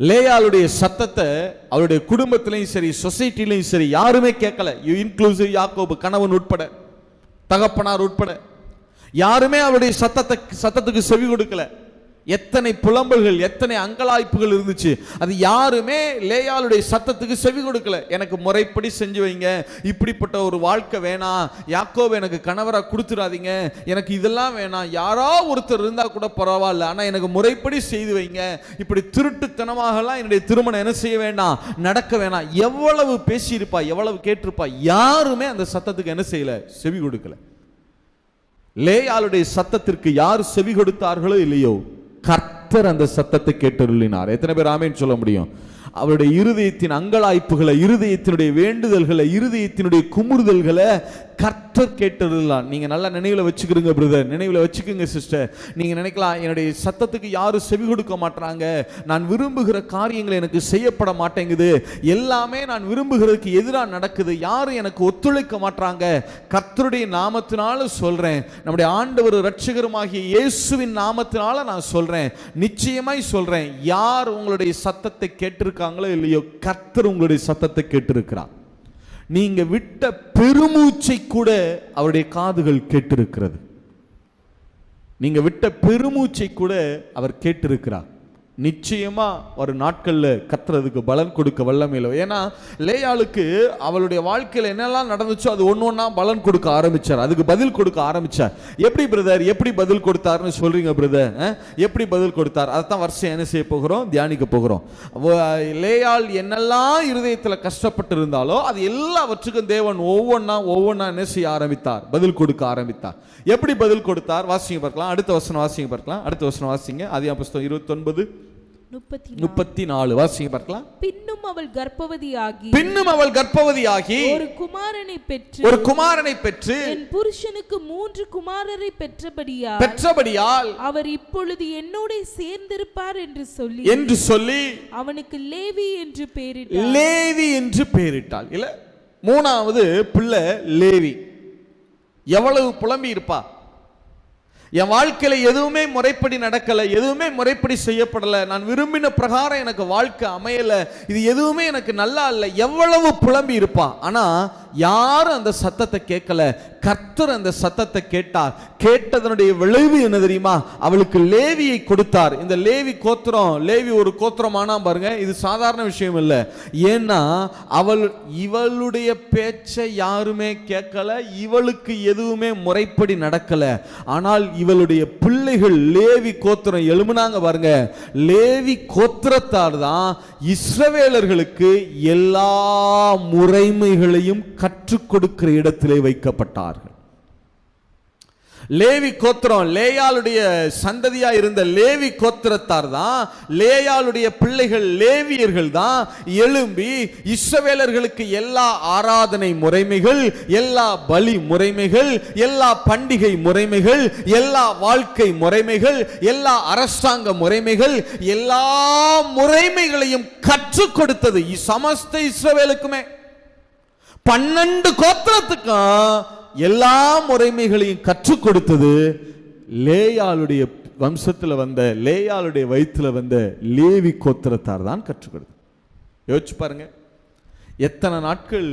லேயாளுடைய சத்தத்தை அவருடைய குடும்பத்திலையும் சரி சொசைட்டிலையும் சரி யாருமே கேட்கல. இன்க்ளூசிவ் யாக்கோபு கணவன் உட்பட, தகப்பனார் உட்பட யாருமே அவருடைய சத்தத்துக்கு செவி கொடுக்கல. எத்தனை புலம்பல்கள், எத்தனை அங்கலாய்ப்புகள் இருந்துச்சு. அது யாருமே லேயாளுடைய சத்தத்துக்கு செவி கொடுக்கல. எனக்கு முறைப்படி செஞ்சு வைங்க, இப்படிப்பட்ட ஒரு வாழ்க்கை வேணாம், யாக்கோபு எனக்கு கணவரா கொடுத்துடாதீங்க, எனக்கு இதெல்லாம் வேணாம், யாரோ ஒருத்தர் இருந்தா கூட பரவாயில்ல, ஆனா எனக்கு முறைப்படி செய்து வைங்க, இப்படி திருட்டுத்தனமாகலாம் என்னுடைய திருமணம் என்ன செய்ய வேண்டாம், நடக்க வேணாம். எவ்வளவு பேசியிருப்பா, எவ்வளவு கேட்டிருப்பா. யாருமே அந்த சத்தத்துக்கு என்ன செய்யல, செவி கொடுக்கல. லேயாளுடைய சத்தத்திற்கு யார் செவி கொடுத்தார்களோ இல்லையோ, கர்த்தர் அந்த சத்தத்தை கேட்டருளினார். எத்தனை பேர் ஆமென் சொல்ல முடியும்? அவருடைய இருதயத்தின் அங்கலாய்ப்புகளை, இருதயத்தினுடைய வேண்டுதல்களை, இருதயத்தினுடைய குமுறுதல்களை கர்த்தர் கேட்டருளார். நீங்க நல்லா நினைவுல வச்சுக்கிறீங்க பிரதர், நினைவுல வச்சுக்கோங்க சிஸ்டர். நீங்க நினைக்கலாம், என்னுடைய சத்தத்துக்கு யாரும் செவி கொடுக்க மாட்டாங்க, நான் விரும்புகிற காரியங்கள் எனக்கு செய்யப்பட மாட்டேங்குது, எல்லாமே நான் விரும்புகிறதுக்கு எதிராக நடக்குது, யாரும் எனக்கு ஒத்துழைக்க மாட்டாங்க. கர்த்தருடைய நாமத்தினால சொல்றேன், நம்முடைய ஆண்டவர் இரட்சகருமாகிய இயேசுவின் நாமத்தினால நான் சொல்றேன், நிச்சயமாய் சொல்றேன், யார் உங்களுடைய சத்தத்தை கேட்டிருக்காங்களோ இல்லையோ, கர்த்தர் உங்களுடைய சத்தத்தை கேட்டிருக்கிறார். நீங்க விட்ட பெருமூச்சை கூட அவருடைய காதுகள் கேட்டிருக்கிறது. நீங்க விட்ட பெருமூச்சை கூட அவர் கேட்டிருக்கிறார். நிச்சயமா ஒரு நாட்கள்ல கத்துறதுக்கு பலன் கொடுக்க வல்லமையில. ஏன்னா லேயாளுக்கு அவளுடைய வாழ்க்கையில என்னெல்லாம் நடந்துச்சோ அது ஒன்னொன்னா பலன் கொடுக்க ஆரம்பிச்சார், அதுக்கு பதில் கொடுக்க ஆரம்பிச்சார். எப்படி பிரதர், எப்படி பதில் கொடுத்தாருன்னு சொல்றீங்க பிரதர்? எப்படி பதில் கொடுத்தார்? அதைத்தான் வருஷம் என்ன செய்ய போகிறோம், தியானிக்க போகிறோம். லேயாள் என்னெல்லாம் இருதயத்தில் கஷ்டப்பட்டு இருந்தாலோ அது எல்லாவற்றுக்கும் தேவன் ஒவ்வொன்னா என்ன செய்ய ஆரம்பித்தார், பதில் கொடுக்க ஆரம்பித்தார். எப்படி பதில் கொடுத்தார் வாசிங்க பார்க்கலாம். அடுத்த வசனம் வாசிங்க பார்க்கலாம். அடுத்த வசனம் வாசிங்க. ஆதியாகமம் புத்தகம் 29:34 வாசிங்க பார்க்கலாம். பின்னும் அவள் கர்ப்பவதியாகி ஒரு குமாரனை பெற்று என் புருஷனுக்கு 3 குமாரரை பெற்றபடியால் அவர் இப்பொழுது என்னோட சேர்ந்திருப்பார் என்று சொல்லி அவனுக்கு லேவி என்று பெயரிட்டாள். இல்ல, மூணாவது பிள்ளை லேவி. எவ்வளவு புலம்பி இருப்பா. என் வாழ்க்கையில எதுவுமே முறைப்படி நடக்கல, எதுவுமே முறைப்படி செய்யப்படல, நான் விரும்பின பிரகாரம் எனக்கு வாழ்க்கை அமையல, இது எதுவுமே எனக்கு நல்லா இல்லை, எவ்வளவு புலம்பி இருப்பா. ஆனா யாரும் அந்த சத்தத்தை கேட்கல. கர்த்தர் அந்த சத்தத்தை கேட்டார். கேட்டதனுடைய விளைவு என்ன தெரியுமா? அவளுக்கு லேவியை கொடுத்தார். இந்த லேவி கோத்திரம், லேவி ஒரு கோத்திரமானா பாருங்க, இது சாதாரண விஷயம் இல்லை. ஏன்னா இவளுடைய பேச்சை யாருமே கேட்கல, இவளுக்கு எதுவுமே முறைப்படி நடக்கல. ஆனால் இவளுடைய பிள்ளைகள் லேவி கோத்திரம் எழுமுனாங்க பாருங்க. லேவி கோத்திரத்தார் தான் இஸ்ரவேலர்களுக்கு எல்லா முறைமைகளையும் கற்றுக் கொடுக்கிற இடத்திலே வைக்கப்பட்டார்கள். லேவி கோத்திரம், லேயாளுடைய சந்ததியா இருந்த லேவி கோத்திரத்தார் தான், லேயாளுடைய பிள்ளைகள் லேவியர்கள் தான் எழும்பி இஸ்ரவேலர்களுக்கு எல்லா ஆராதனை முறைமைகள், எல்லா பலி முறைமைகள், எல்லா பண்டிகை முறைமைகள், எல்லா வாழ்க்கை முறைமைகள், எல்லா அரசாங்க முறைமைகள், எல்லா முறைமைகளையும் கற்றுக் கொடுத்தது சமஸ்த இஸ்ரவேலுக்குமே. 12 கோத்திரத்துக்கும் எல்லா முறைமைகளையும் கற்றுக் கொடுத்தது லேயாளுடைய வம்சத்தில் வந்த, லேயாளுடைய வயிற்றுல வந்த லேவி கோத்திரத்தார் தான் கற்றுக் கொடுத்தது. யோசிச்சு பாருங்க, எத்தனை நாட்கள்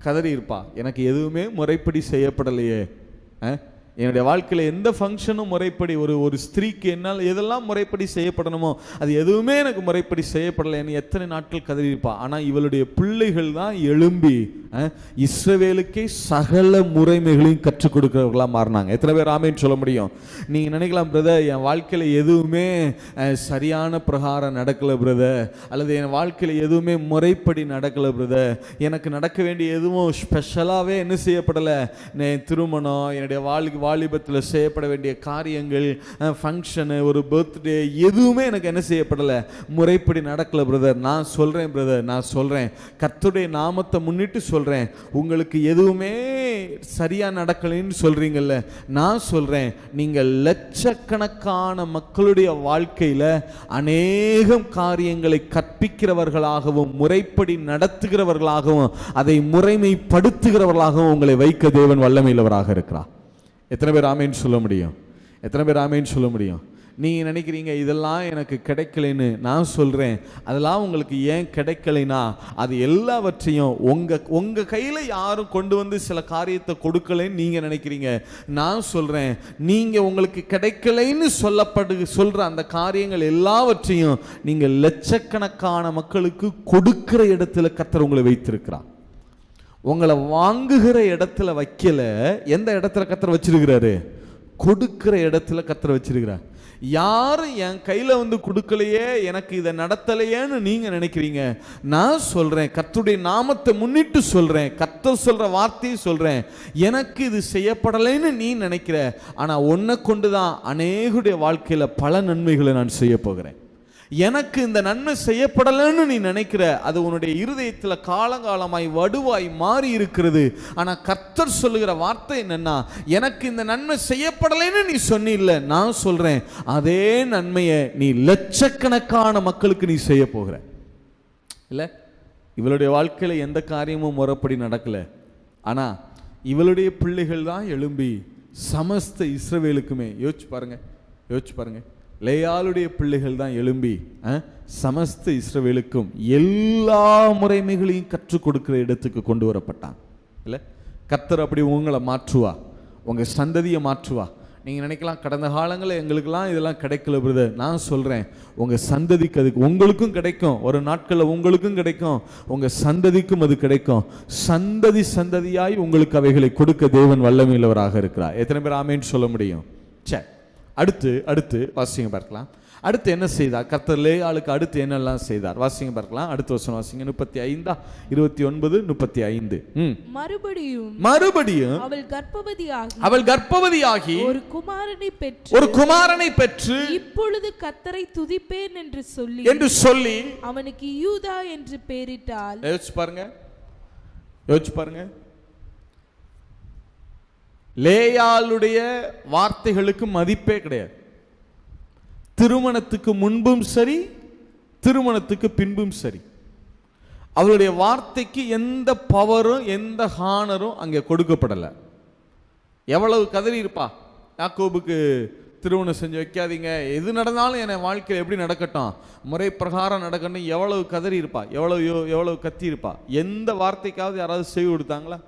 கதறி இருப்பா, எனக்கு எதுவுமே முறைப்படி செய்யப்படலையே, என்னுடைய வாழ்க்கையில் எந்த ஃபங்க்ஷனும் முறைப்படி, ஒரு ஸ்திரீக்கு என்னால் எதெல்லாம் முறைப்படி செய்யப்படணுமோ அது எதுவுமே எனக்கு முறைப்படி செய்யப்படலைன்னு எத்தனை நாட்கள் கதறி இருப்பா. ஆனால் இவளுடைய பிள்ளைகள் தான் எழும்பி இஸ்ரவேலுக்கே சகல முறைமைகளையும் கற்றுக் கொடுக்கிறவர்களாக மாறினாங்க. எத்தனை பேர் ஆமேன்னு சொல்ல முடியும்? நீங்கள் நினைக்கலாம், பிரதர் என் வாழ்க்கையில் எதுவுமே சரியான பிரகாரம் நடக்கலை பிரதர், அல்லது என் வாழ்க்கையில் எதுவுமே முறைப்படி நடக்கலை பிரதர், எனக்கு நடக்க வேண்டிய எதுவும் ஸ்பெஷலாகவே என்ன செய்யப்படலை, திருமணம், என்னுடைய வாலிபத்தில் செய்யப்பட வேண்டிய காரியங்கள், ஃபங்க்ஷனு, ஒரு பர்த்டே, எதுவுமே எனக்கு என்ன செய்யப்படலை, முறைப்படி நடக்கலை பிரதர். நான் சொல்கிறேன் பிரதர், நான் சொல்கிறேன், கர்த்தருடைய நாமத்தை முன்னிட்டு சொல்கிறேன், உங்களுக்கு எதுவுமே சரியா நடக்கலைன்னு சொல்றீங்கல்ல, நான் சொல்றேன், நீங்கள் லட்சக்கணக்கான மக்களுடைய வாழ்க்கையில அநேகம் காரியங்களை கற்பிக்கிறவர்களாகவும் முறைப்படி நடத்துகிறவர்களாகவும் அதை முறைமைப்படுத்துகிறவர்களாகவும் உங்களை வைக்க தேவன் வல்லமையுள்ளவராக இருக்கிறார். எத்தனை பேர் ஆமேன்னு சொல்ல முடியும்? எத்தனை பேர் ஆமேன்னு சொல்ல முடியும்? நீங்கள் நினைக்கிறீங்க இதெல்லாம் எனக்கு கிடைக்கலைன்னு, நான் சொல்கிறேன், அதெல்லாம் உங்களுக்கு ஏன் கிடைக்கலைன்னா அது எல்லாவற்றையும் உங்கள் கையில் யாரும் கொண்டு வந்து சில காரியத்தை கொடுக்கலைன்னு நீங்கள் நினைக்கிறீங்க. நான் சொல்கிறேன், நீங்கள் உங்களுக்கு கிடைக்கலைன்னு சொல்கிற அந்த காரியங்கள் எல்லாவற்றையும் நீங்கள் லட்சக்கணக்கான மக்களுக்கு கொடுக்கிற இடத்துல கர்த்தர் உங்களை வைத்திருக்கிறார். உங்களை வாங்குகிற இடத்துல வைக்கல, எந்த இடத்துல கர்த்தர் வச்சிருக்கிறாரு? கொடுக்கிற இடத்துல கர்த்தர் வச்சிருக்கிறார். யாரும் என் கையில் வந்து கொடுக்கலையே, எனக்கு இதை நடத்தலையேன்னு நீங்கள் நினைக்கிறீங்க. நான் சொல்கிறேன், கர்த்தருடைய நாமத்தை முன்னிட்டு சொல்கிறேன், கர்த்தர் சொல்கிற வார்த்தையை சொல்கிறேன், எனக்கு இது செய்யப்படலைன்னு நீ நினைக்கிற, ஆனால் உன்னை கொண்டு தான் அநேகருடைய வாழ்க்கையில் பல நன்மைகளை நான் செய்ய போகிறேன். எனக்கு இந்த நன்மை செய்யப்படலைன்னு நீ நினைக்கிற, அது உன்னுடைய இருதயத்தில் காலங்காலமாய் வடுவாய் மாறி இருக்கிறது. ஆனால் கர்த்தர் சொல்லுகிற வார்த்தை என்னன்னா, எனக்கு இந்த நன்மை செய்யப்படலைன்னு நீ சொன்னில்ல, நான் சொல்றேன், அதே நன்மையை நீ லட்சக்கணக்கான மக்களுக்கு நீ செய்ய போகிற. இல்லை, இவளுடைய வாழ்க்கையில் எந்த காரியமும் முறைப்படி நடக்கல, ஆனால் இவளுடைய பிள்ளைகள் தான் எழும்பி சமஸ்த இஸ்ரவேலுக்குமே, யோசிச்சு பாருங்க, லேயாளுடைய பிள்ளைகள் தான் எழும்பி சமஸ்த இஸ்ரவேலுக்கும் எல்லா முறைமைகளையும் கற்றுக் கொடுக்கிற இடத்துக்கு கொண்டு வரப்பட்டான். இல்லை, கர்த்தர் அப்படி உங்களை மாற்றுவா, உங்கள் சந்ததியை மாற்றுவா. நீங்கள் நினைக்கலாம், கடந்த காலங்களில் எங்களுக்கெல்லாம் இதெல்லாம் கிடைக்கல பிரதர். நான் சொல்கிறேன், உங்கள் சந்ததிக்கு அதுக்கு உங்களுக்கும் கிடைக்கும், ஒரு நாட்களில் உங்களுக்கும் கிடைக்கும், உங்கள் சந்ததிக்கும் அது கிடைக்கும். சந்ததியாய் உங்களுக்கு அவைகளை கொடுக்க தேவன் வல்லமையுள்ளவராக இருக்கிறார். எத்தனை பேர் ஆமேன்னு சொல்ல முடியும்? சரி, அடுத்து வாசிங்க பார்க்கலாம். அடுத்து என்ன செய்தார் கர்த்தர்? லேயாளுக்கு அடுத்து என்னெல்லாம் செய்தார் வாசிங்க பார்க்கலாம். அடுத்த வசனம் வாசிங்க. 35 29 35. மறுபடியும் அவள் கர்ப்பவதியாகி ஒரு குமாரனை பெற்று இப்பொழுது கர்த்தரை துதிப்பேன் என்று சொல்லி அவனுக்கு யூதா என்று பெயரிட்டாள். யோசிச்சு பாருங்க. லேயாளுடைய வார்த்தைகளுக்கு மதிப்பே கிடையாது. திருமணத்துக்கு முன்பும் சரி, திருமணத்துக்கு பின்பும் சரி, அவளுடைய வார்த்தைக்கு எந்த பவரும் எந்த ஹானரும் அங்கே கொடுக்கப்படலை. எவ்வளவு கதறி இருப்பா, யாக்கோபுக்கு திருமணம் செஞ்சு வைக்காதீங்க, எது நடந்தாலும் என் வாழ்க்கையில் எப்படி நடக்கட்டும், முறை பிரகாரம் நடக்கணும், எவ்வளவு கதறி இருப்பா, எவ்வளவு கத்தி இருப்பா. எந்த வார்த்தைக்காவது யாராவது செவி கொடுத்தாங்களா?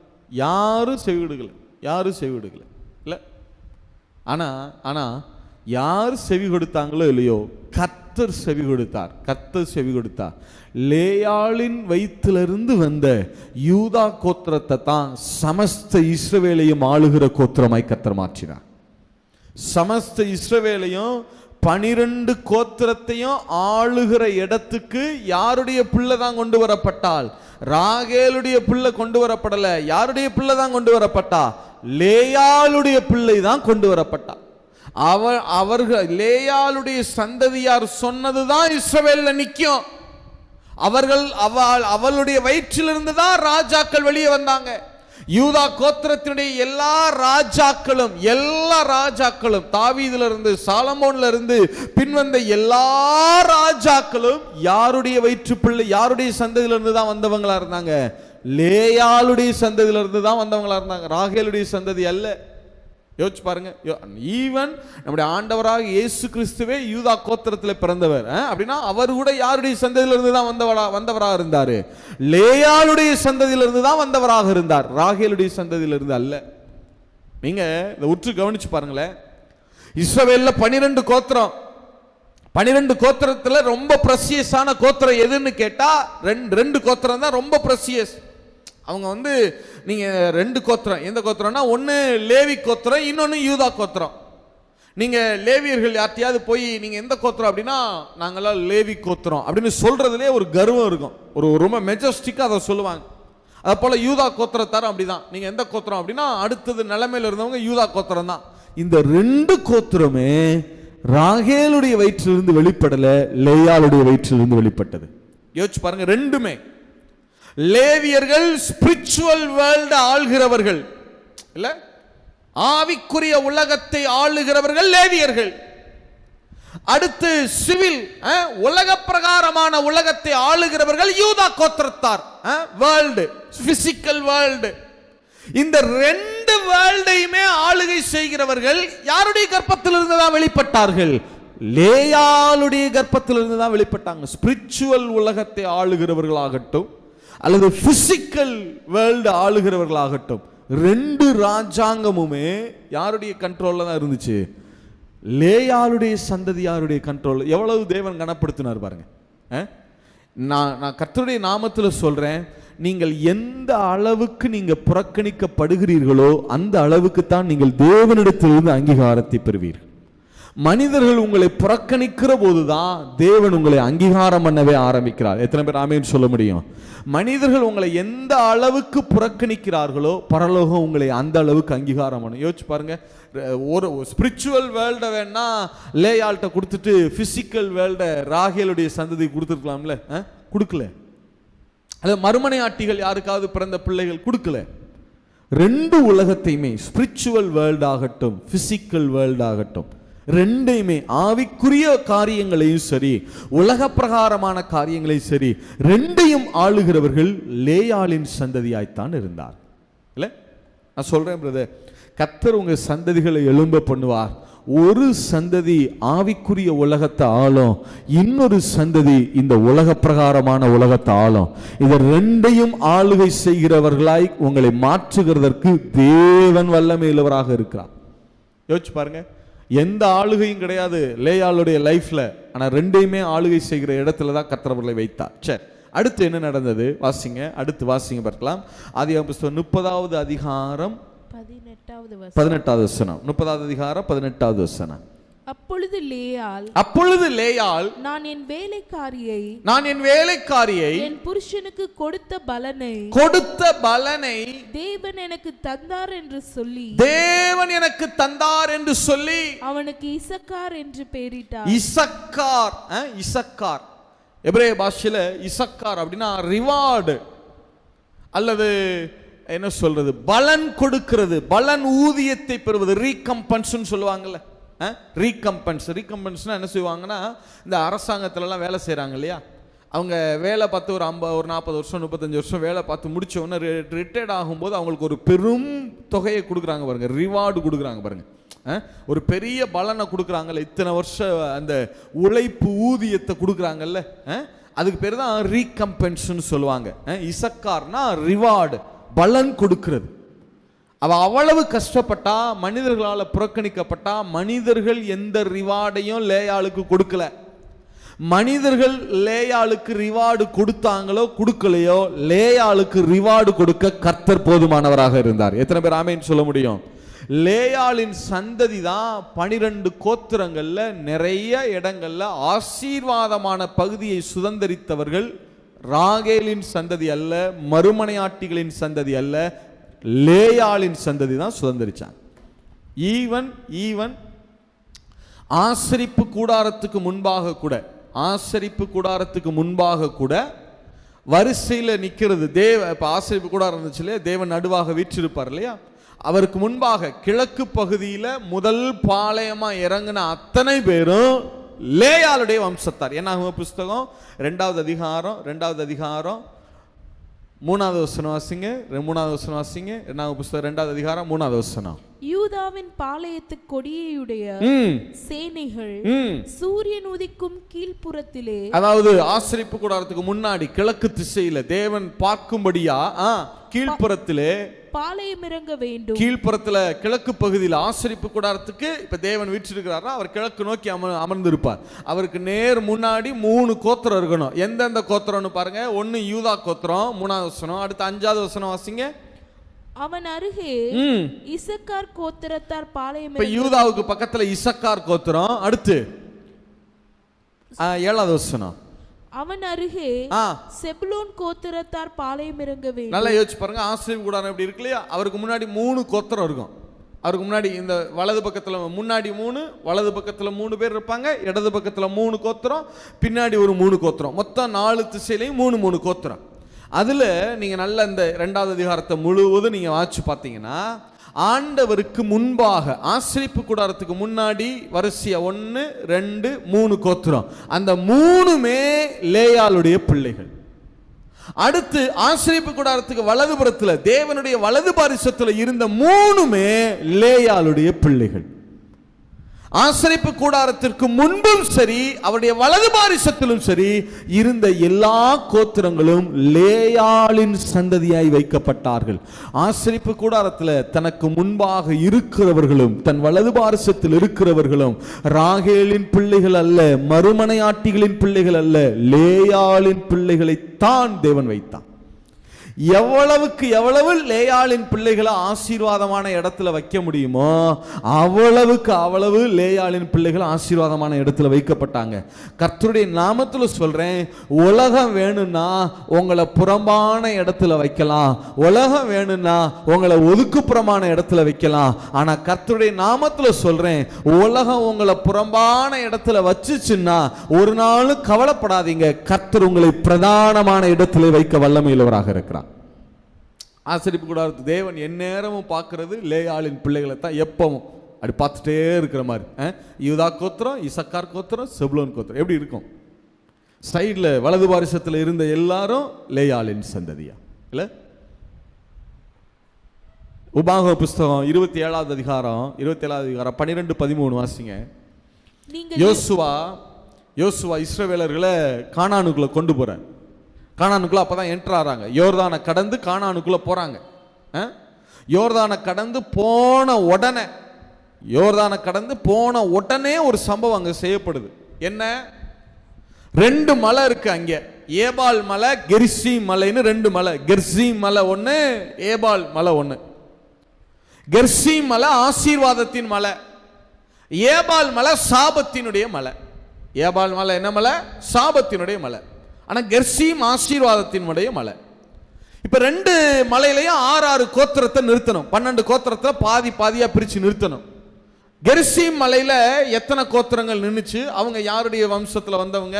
யாரும் செவி கொடுக்கல. இல்லை, ஆனால் யார் செவி கொடுத்தாங்களோ இல்லையோ, கர்த்தர் செவி கொடுத்தார். லேயாளின் வயிற்றிலிருந்து வந்த யூதா கோத்திரத்தை தான் சமஸ்த இஸ்ரவேலையும் ஆளுகிற கோத்திரமாய் கர்த்தர் மாற்றினார். சமஸ்த இஸ்ரவேலையும் 12 கோத்திரத்தையும் ஆளுகிற இடத்துக்கு யாருடைய பிள்ளை தான் கொண்டு வரப்பட்டால்? ராகேலுடைய பிள்ளை கொண்டு வரப்படல. யாருடைய பிள்ளை தான் கொண்டு வரப்பட்டா? லேயாளுடைய பிள்ளை தான் கொண்டு வரப்பட்டா. அவர்கள் லேயாளுடைய சந்ததியார் சொன்னதுதான் இஸ்ரவேல்ல நிற்கும். அவளுடைய வயிற்றிலிருந்து தான் ராஜாக்கள் வெளியே வந்தாங்க. யூதா கோத்திரத்தினுடைய எல்லா ராஜாக்களும் தாவீதிலிருந்து சாலமோன்ல இருந்து பின்வந்த எல்லா ராஜாக்களும் யாருடைய வயிற்று பிள்ளை, யாருடைய சந்ததியிலிருந்து தான் வந்தவங்களா இருந்தாங்க? லேயாளுடைய சந்ததியிலிருந்து தான் வந்தவங்களா இருந்தாங்க. ராகேலுடைய சந்ததி அல்ல. யோசிச்சு பாருங்க. ஈவன் நம்முடைய ஆண்டவராக இயேசு கிறிஸ்துவே யூதா கோத்திரத்தில் பிறந்தவர் அப்படின்னா அவர் கூட யாருடைய சந்ததியிலிருந்து தான் வந்தவராக இருந்தார்? லேயாளுடைய சந்ததியிலிருந்து தான் வந்தவராக இருந்தார், ராகேலுடைய சந்ததியிலிருந்து அல்ல. நீங்க இதை உற்று கவனிச்சு பாருங்களேன். இஸ்ரவேல்ல 12 கோத்திரம், 12 கோத்திரத்துல ரொம்ப பிரசியஸான கோத்திரம் எதுன்னு கேட்டா ரெண்டு கோத்திரம் தான் ரொம்ப பிரசியஸ். அவங்க நீங்க 2 கோத்திரம், எந்த கோத்திரம்னா ஒன்னு லேவி கோத்திரம், இன்னொன்னு யூதா கோத்திரம். நீங்க லேவியர்கள் யார்ட்டையாவது போய் நீங்க எந்த கோத்திரம் அப்படின்னா நாங்களாம் லேவி கோத்திரம் அப்படின்னு சொல்றதுலேயே ஒரு கர்வம் இருக்கும், ஒரு ரொம்ப மெஜஸ்டிக்கா அதை சொல்லுவாங்க. அது போல யூதா கோத்திரத்தாரும் அப்படிதான். நீங்க எந்த கோத்திரம் அப்படின்னா அடுத்தது நிலைமையில இருந்தவங்க யூதா கோத்திரம் தான். இந்த 2 கோத்திரமே ராகேலுடைய வயிற்றிலிருந்து வெளிப்படல, லேயாளுடைய வயிற்றிலிருந்து வெளிப்பட்டது. யோசிச்சு பாருங்க. ரெண்டுமே லேவியர்கள் ஸ்பிரிச்சுவல் வேர்ல்ட் ஆளுகிறவர்கள் இல்ல, ஆவிக்குரிய உலகத்தை ஆளுகிறவர்கள் லேவியர்கள். அடுத்து சிவில் உலக பிரகாரமான உலகத்தை ஆளுகிறவர்கள் யூதா கோத்திரத்தார், வேர்ல்டு பிசிக்கல் வேர்ல்டு. இந்த 2 வேர்ல்டையுமே ஆளுகை செய்கிறவர்கள் யாருடைய கர்ப்பத்திலிருந்து தான் வெளிப்பட்டார்கள்? லேயாளுடைய கர்ப்பத்திலிருந்து தான் வெளிப்பட்டாங்க. ஸ்பிரிச்சுவல் உலகத்தை ஆளுகிறவர்களாகட்டும் அல்லது பிசிக்கல் வேர்ல்டு ஆளுகிறவர்களாகட்டும், 2 ராஜாங்கமுமே யாருடைய கண்ட்ரோல்ல தான் இருந்துச்சு? லேயாளுடைய சந்ததி யாருடைய கண்ட்ரோல்? எவ்வளவு தேவன் கனப்படுத்தினார் பாருங்க. நான் கர்த்தருடைய நாமத்தில் சொல்றேன், நீங்கள் எந்த அளவுக்கு நீங்க புறக்கணிக்கப்படுகிறீர்களோ அந்த அளவுக்கு தான் நீங்கள் தேவனிடத்திலிருந்து அங்கீகாரத்தை பெறுவீர்கள். மனிதர்கள் உங்களை புறக்கணிக்கிற போதுதான் தேவன் உங்களை அங்கீகாரம் பண்ணவே ஆரம்பிக்கிறார். எத்தனை பேர் ஆமென் சொல்ல முடியும்? மனிதர்கள் உங்களை எந்த அளவுக்கு புறக்கணிக்கிறார்களோ பரலோகம் உங்களை அந்த அளவுக்கு அங்கீகாரம் பண்ணும். யோசிச்சு பாருங்க. ஒரு ஸ்பிரிச்சுவல் வேர்ல்டை வேணா லேயாள்கிட்ட கொடுத்துட்டு பிசிக்கல் வேர்ல்டை ராகேலுடைய சந்ததி கொடுத்துருக்கலாம்ல, கொடுக்கல. அது மறுமனை ஆட்டிகள் யாருக்காவது பிறந்த பிள்ளைகள் கொடுக்கல. 2 உலகத்தையுமே ஸ்பிரிச்சுவல் வேர்ல்ட் ஆகட்டும் பிசிக்கல் வேர்ல்ட் ஆகட்டும், 2யுமே ஆவிக்குரிய காரியங்களையும் சரி உலக பிரகாரமான காரியங்களையும் சரி 2யும் ஆளுகிறவர்கள் லேயாளின் சந்ததியாய்த்தான் இருந்தார். இல்ல நான் சொல்றேன் பிரதர், கர்த்தர் உங்க சந்ததிகளை எழும்ப பண்ணுவார். ஒரு சந்ததி ஆவிக்குரிய உலகத்தை ஆளும், இன்னொரு சந்ததி இந்த உலக பிரகாரமான உலகத்தை ஆளும். இதை 2யும் ஆளுகை செய்கிறவர்களாய் உங்களை மாற்றுகிறதற்கு தேவன் வல்லமையுள்ளவராக இருக்கிறார். யோசிச்சு பாருங்க. எந்த ஆளுகையும் கிடையாது லேயாளுடைய லைஃப்ல, ஆனா 2யுமே ஆளுகை செய்கிற இடத்துல தான் கர்த்தர் அவர்களை வைத்தார். சரி, அடுத்து என்ன நடந்தது வாசிங்க, அடுத்து வாசிங்க பார்க்கலாம். ஆதியாகமம் புத்தகம் 30வது அதிகாரம் 18வது வசனம். 30வது அதிகாரம் 18வது வசனம். அப்பொழுது லேயாள் நான் என் வேலைக்காரியை என் புருஷனுக்கு கொடுத்த பலனை தேவன் எனக்கு தந்தார் என்று சொல்லி அவனுக்கு இசக்கார் என்று பெயரிட்டார். இசக்கார் எபிரேய பாஷையில இசக்கார் அப்படின்னா ரிவார்டு அல்லது என்ன சொல்றது, பலன் கொடுக்கிறது, பலன் ஊதியத்தை பெறுவது, ரீகம்பன்ஸ் சொல்லுவாங்கல்ல. ரீகம்பன்ஸ்னா என்ன செய்வாங்கன்னா, இந்த அரசாங்கத்திலலாம் வேலை செய்கிறாங்க இல்லையா, அவங்க வேலை பார்த்து ஒரு 40 வருஷம் 35 வருஷம் வேலை பார்த்து முடிச்ச உடனே ரிட்டையர்ட் ஆகும்போது அவங்களுக்கு ஒரு பெரும் தொகையை கொடுக்குறாங்க பாருங்க, ரிவார்டு கொடுக்குறாங்க பாருங்க, ஒரு பெரிய பலனை கொடுக்குறாங்கல்ல, இத்தனை வருஷம் அந்த உழைப்பு ஊதியத்தை கொடுக்குறாங்கல்ல, அதுக்கு பேர் தான் ரீகம்பன்ஸ்னு சொல்லுவாங்க. இசக்கார்னா ரிவார்டு, பலன் கொடுக்கிறது. அவ அவ்வளவு கஷ்டப்பட்டா, மனிதர்களால் புறக்கணிக்கப்பட்டா, மனிதர்கள் எந்த ரிவார்டையும் லேயாளுக்கு கொடுக்கல. மனிதர்கள் லேயாளுக்கு ரிவார்டு கொடுத்தாங்களோ கொடுக்கலையோ, லேயாளுக்கு ரிவார்டு கொடுக்க கர்த்தர் போதுமானவராக இருந்தார். எத்தனை பேர் ஆமென் சொல்ல முடியும்? லேயாளின் சந்ததி தான் 12 கோத்திரங்கள்ல நிறைய இடங்கள்ல ஆசீர்வாதமான பகுதியை சுதந்திரித்தவர்கள். ராகேலின் சந்ததி அல்ல, மறுமனையாட்டிகளின் சந்ததி அல்ல, லேயாளின் சந்ததி தான் சுதந்திரிச்சாங்க. ஈவன் ஆசரிப்பு கூடாரத்துக்கு முன்பாக கூட வரிசையில் நிற்கிறது இப்ப ஆசரிப்பு கூடாரம் இருந்துச்சு இல்லையா, தேவன் நடுவாக வீற்றிருப்பார் இல்லையா, அவருக்கு முன்பாக கிழக்கு பகுதியில் முதல் பாளையமா இறங்கின அத்தனை பேரும் லேயாளுடைய வம்சத்தார். என்னாகும் புஸ்தகம் 2வது அதிகாரம் 3வது வசனம் வாசிங்க. 3வது வசனம் வாசிங்க. என்னாகும் புஸ்தகம் 2வது அதிகாரம் 3வது வசனம். யூதாவின் பாளையத்து கொடியுடைய சேனைகள் சூரியன் உதிக்கும் கீழ்ப்புறத்திலே, அதாவது ஆசரிப்பு கூடாரத்துக்கு முன்னாடி கிழக்கு திசையில தேவன் பார்க்கும்படியா கீழ்ப்புறத்திலே பாளையம் இறங்க வேண்டும். கீழ்ப்புறத்துல கிழக்கு பகுதியில் ஆசரிப்பு கூடாரத்துக்கு இப்ப தேவன் வீற்றிருக்கிறாரா, அவர் கிழக்கு நோக்கி அமர்ந்திருப்பார். அவருக்கு நேர் முன்னாடி 3 கோத்திரம் இருக்கணும். எந்தெந்த கோத்திரம்னு பாருங்க. 1 யூதா கோத்திரம், 3வது வசனம். அடுத்து 5வது வசனம் வாசிங்க. அவன் அருகே இசக்கார் கோத்திரத்தார் பாளையம். இப்ப யூதாவுக்கு பக்கத்துல இசக்கார் கோத்திரம். அடுத்து 7வது வசனம். அவன் அருகே செபுலோன் கோத்திரத்தார் பாளையம் இறங்க வேண்டும். நல்லா யோசிச்சு பாருங்க. ஆசரிப்பு கூடாரம் எப்படி இருக்கு இல்லையா? அவருக்கு முன்னாடி 3 கோத்திரம் இருக்கும். அவருக்கு முன்னாடி இந்த வலது பக்கத்துல முன்னாடி 3, வலது பக்கத்துல 3 பேர் இருப்பாங்க, இடது பக்கத்துல 3 கோத்திரம், பின்னாடி ஒரு 3 கோத்திரம், மொத்தம் 4 திசையிலையும் 3 கோத்திரம். அதுல நீங்க நல்ல இந்த 2வது அதிகாரத்தை முழுவதும் நீங்க வாசிச்சு பார்த்தீங்கன்னா, ஆண்டவருக்கு முன்பாக ஆசரிப்பு கூடாரத்துக்கு முன்னாடி வரிசையா 1, 2, 3 கோத்திரம். அந்த 3மே லேயாளுடைய பிள்ளைகள். அடுத்து ஆசரிப்பு கூடாரத்துக்கு வலதுபுறத்துல தேவனுடைய வலது பாரிசத்துல இருந்த 3மே லேயாளுடைய பிள்ளைகள். ஆசரிப்பு கூடாரத்திற்கு முன்பும் சரி, அவருடைய வலது பாரிசத்திலும் சரி இருந்த எல்லா கோத்திரங்களும் லேயாளின் சந்ததியாய் வைக்கப்பட்டார்கள். ஆசரிப்பு கூடாரத்தில் தனக்கு முன்பாக இருக்கிறவர்களும் தன் வலது பாரிசத்தில் இருக்கிறவர்களும் ராகேலின் பிள்ளைகள் அல்ல, மறுமனையாட்டிகளின் பிள்ளைகள் அல்ல, லேயாளின் பிள்ளைகளைத்தான் தேவன் வைத்தார். எவ்வளவுக்கு எவ்வளவு லேயாளின் பிள்ளைகளை ஆசீர்வாதமான இடத்துல வைக்க முடியுமோ அவ்வளவுக்கு அவ்வளவு லேயாளின் பிள்ளைகள் ஆசீர்வாதமான இடத்துல வைக்கப்பட்டாங்க. கர்த்தருடைய நாமத்துல சொல்றேன், உலகம் வேணும்னா உங்களை புறம்பான இடத்துல வைக்கலாம், உலகம் வேணும்னா உங்களை ஒதுக்குப்புறமான இடத்துல வைக்கலாம். ஆனா கர்த்தருடைய நாமத்துல சொல்றேன், உலகம் உங்களை புறம்பான இடத்துல வச்சுச்சுன்னா ஒரு நாளும் கவலைப்படாதீங்க, கர்த்தர் உங்களை பிரதானமான இடத்துல வைக்க வல்லமையுள்ளவராக இருக்கிறார். ஆசரிப்பு கூடாரத்து தேவன் எந்நேரமும் பார்க்கறது லேயாளின் பிள்ளைகளை தான், எப்பவும் அப்படி பார்த்துட்டே இருக்கிற மாதிரி. யூதா கோத்திரம், இசக்கார் கோத்திரம், செபுலோன் கோத்திரம் எப்படி இருக்கும்? சைடில் வலது பாரிசத்தில் இருந்த எல்லாரும் லேயாளின் சந்ததியா இல்லை? உபாகம புஸ்தகம் 27வது அதிகாரம் 12-13 வாசிங்க. யோசுவா இஸ்ரவேலர்களை கானானுக்குள்ள கொண்டு போறார். கானானுக்குள்ள அப்பதான் என்டர் ஆறாங்க. யோர்தானை கடந்து கானானுக்குள்ள போறாங்க. யோர்தானை கடந்து போன உடனே ஒரு சம்பவம் அங்க செய்யப்படுது. என்ன? 2 மலை இருக்கு அங்க. ஏபால் மலை, கெரிசீம் மலைன்னு 2 மலை. கெரிசீம் மலை 1, ஏபால் மலை 1. கெரிசீம் மலை ஆசீர்வாதத்தின் மலை, ஏபால் மலை சாபத்தினுடைய மலை. ஏபால் மலை என்ன மலை? சாபத்தினுடைய மலை. ஆனா கெரிசீம் ஆசீர்வாதத்தினுடைய மலை. இப்ப 2 மலையிலையும் 6 கோத்திரத்தை நிறுத்தணும். 12 கோத்திரத்தை பாதியா பிரிச்சு நிறுத்தணும். கெரிசீம் மலையில எத்தனை கோத்திரங்கள் நின்னுச்சு? அவங்க யாருடைய வம்சத்துல வந்தவங்க?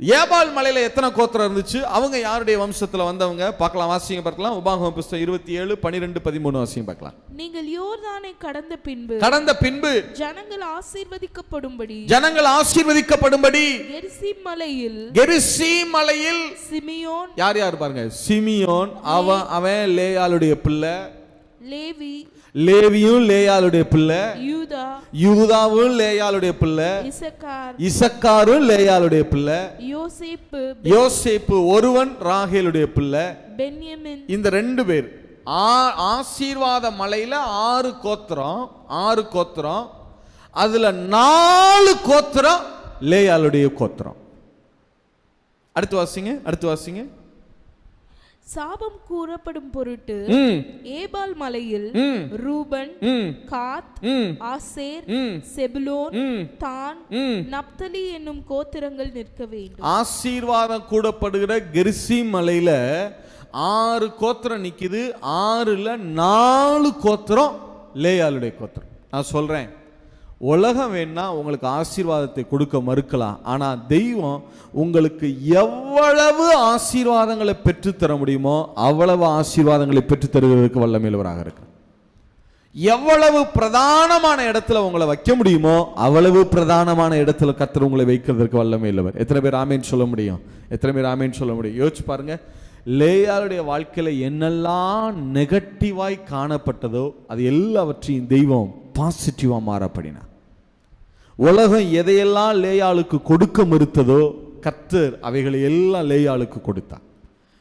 ஏபால் மலையில எத்தனை கோத்திரம் இருந்துச்சு? அவங்க யாருடைய வம்சத்துல வந்தவங்க? பார்க்கலாம், வாசிங்க பார்க்கலாம். உபாகம புஸ்தகம் 27:12-13 வாசிங்க பார்க்கலாம். நீங்கள் யோர்தானை கடந்த பின்பு ஜனங்கள் ஆசீர்வதிக்கப்படும்படி கெரிசீம் மலையில் சிமியோன், யார் பாருங்க, சிமியோன் அவன் லேயாளுடைய பிள்ளை, லேவியும் லேயாளுடைய பிள்ளை, யூதாவும் லேயாளுடைய பிள்ளை, இசக்காரும் லேயாளுடைய பிள்ளை, யோசேப்பு ஒருவன் ராகேலுடைய பிள்ளை, பென்யமின். இந்த 2 பேர் ஆசீர்வாத மலையில 6 கோத்திரம், அதுல 4 கோத்திரம் லேயாளுடைய கோத்திரம். அடுத்து வாசிங்க. சாபம் கூறப்படும் பொருட்டு ஏபால் மலையில் ரூபன், காத், ஆசேர், செபுலோன், தான், நப்தலி என்னும் கோத்திரங்கள் நிற்க வேண்டும். ஆசீர்வாதம் கூடப்படுகிற கெரிசீம் மலையில 6 கோத்திரம் நிக்குது. 6ல 4 கோத்திரம் லேயாளுடைய கோத்திரம். நான் சொல்றேன், உலகம் வேணா உங்களுக்கு ஆசீர்வாதத்தை கொடுக்க மறுக்கலாம், ஆனா தெய்வம் உங்களுக்கு எவ்வளவு ஆசீர்வாதங்களை பெற்றுத்தர முடியுமோ அவ்வளவு ஆசீர்வாதங்களை பெற்று தருவதற்கு வல்லமையுள்ளவராக இருக்கிறார். எவ்வளவு பிரதானமான இடத்துல உங்களை வைக்க முடியுமோ அவ்வளவு பிரதானமான இடத்துல கர்த்தர் உங்களை வைக்கிறதுக்கு வல்லமையுள்ளவர். எத்தனை பேர் ஆமேன் சொல்ல முடியும்? யோசிச்சு பாருங்க. லேயாளுடைய வாழ்க்கையில என்னெல்லாம் நெகட்டிவாய் காணப்பட்டதோ அது எல்லாவற்றையும் தெய்வம் பாசிட்டிவா மாறப்படினார். உலகம் எதையெல்லாம் லேயாளுக்கு கொடுக்க மறுத்ததோ கர்த்தர் அவைகளை எல்லாம் லேயாளுக்கு கொடுத்தார்.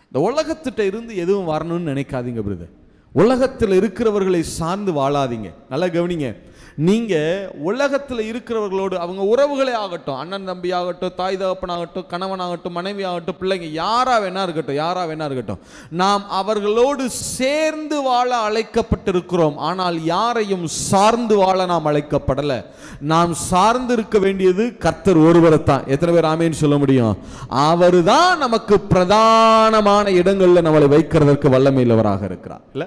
இந்த உலகத்திட்ட இருந்து எதுவும் வரணும்னு நினைக்காதீங்க பிரதர். உலகத்தில் இருக்கிறவர்களை சார்ந்து வாழாதீங்க. நல்லா கவனிங்க. நீங்க உலகத்தில் இருக்கிறவர்களோடு அவங்க உறவுகளே ஆகட்டும், அண்ணன் தம்பி ஆகட்டும், தாய் தகப்பனாகட்டும், கணவனாகட்டும், மனைவி ஆகட்டும், பிள்ளைங்க யாரா வேணா இருக்கட்டும், நாம் அவர்களோடு சேர்ந்து வாழ அழைக்கப்பட்டிருக்கிறோம். ஆனால் யாரையும் சார்ந்து வாழ நாம் அழைக்கப்படலை. நாம் சார்ந்து இருக்க வேண்டியது கர்த்தர் ஒருவரைத்தான். எத்தனை பேர் ஆமேன்னு சொல்ல முடியும்? அவர் தான் நமக்கு பிரதானமான இடங்கள்ல நம்மளை வைக்கிறதற்கு வல்லமையுள்ளவராக இருக்கிறார். இல்ல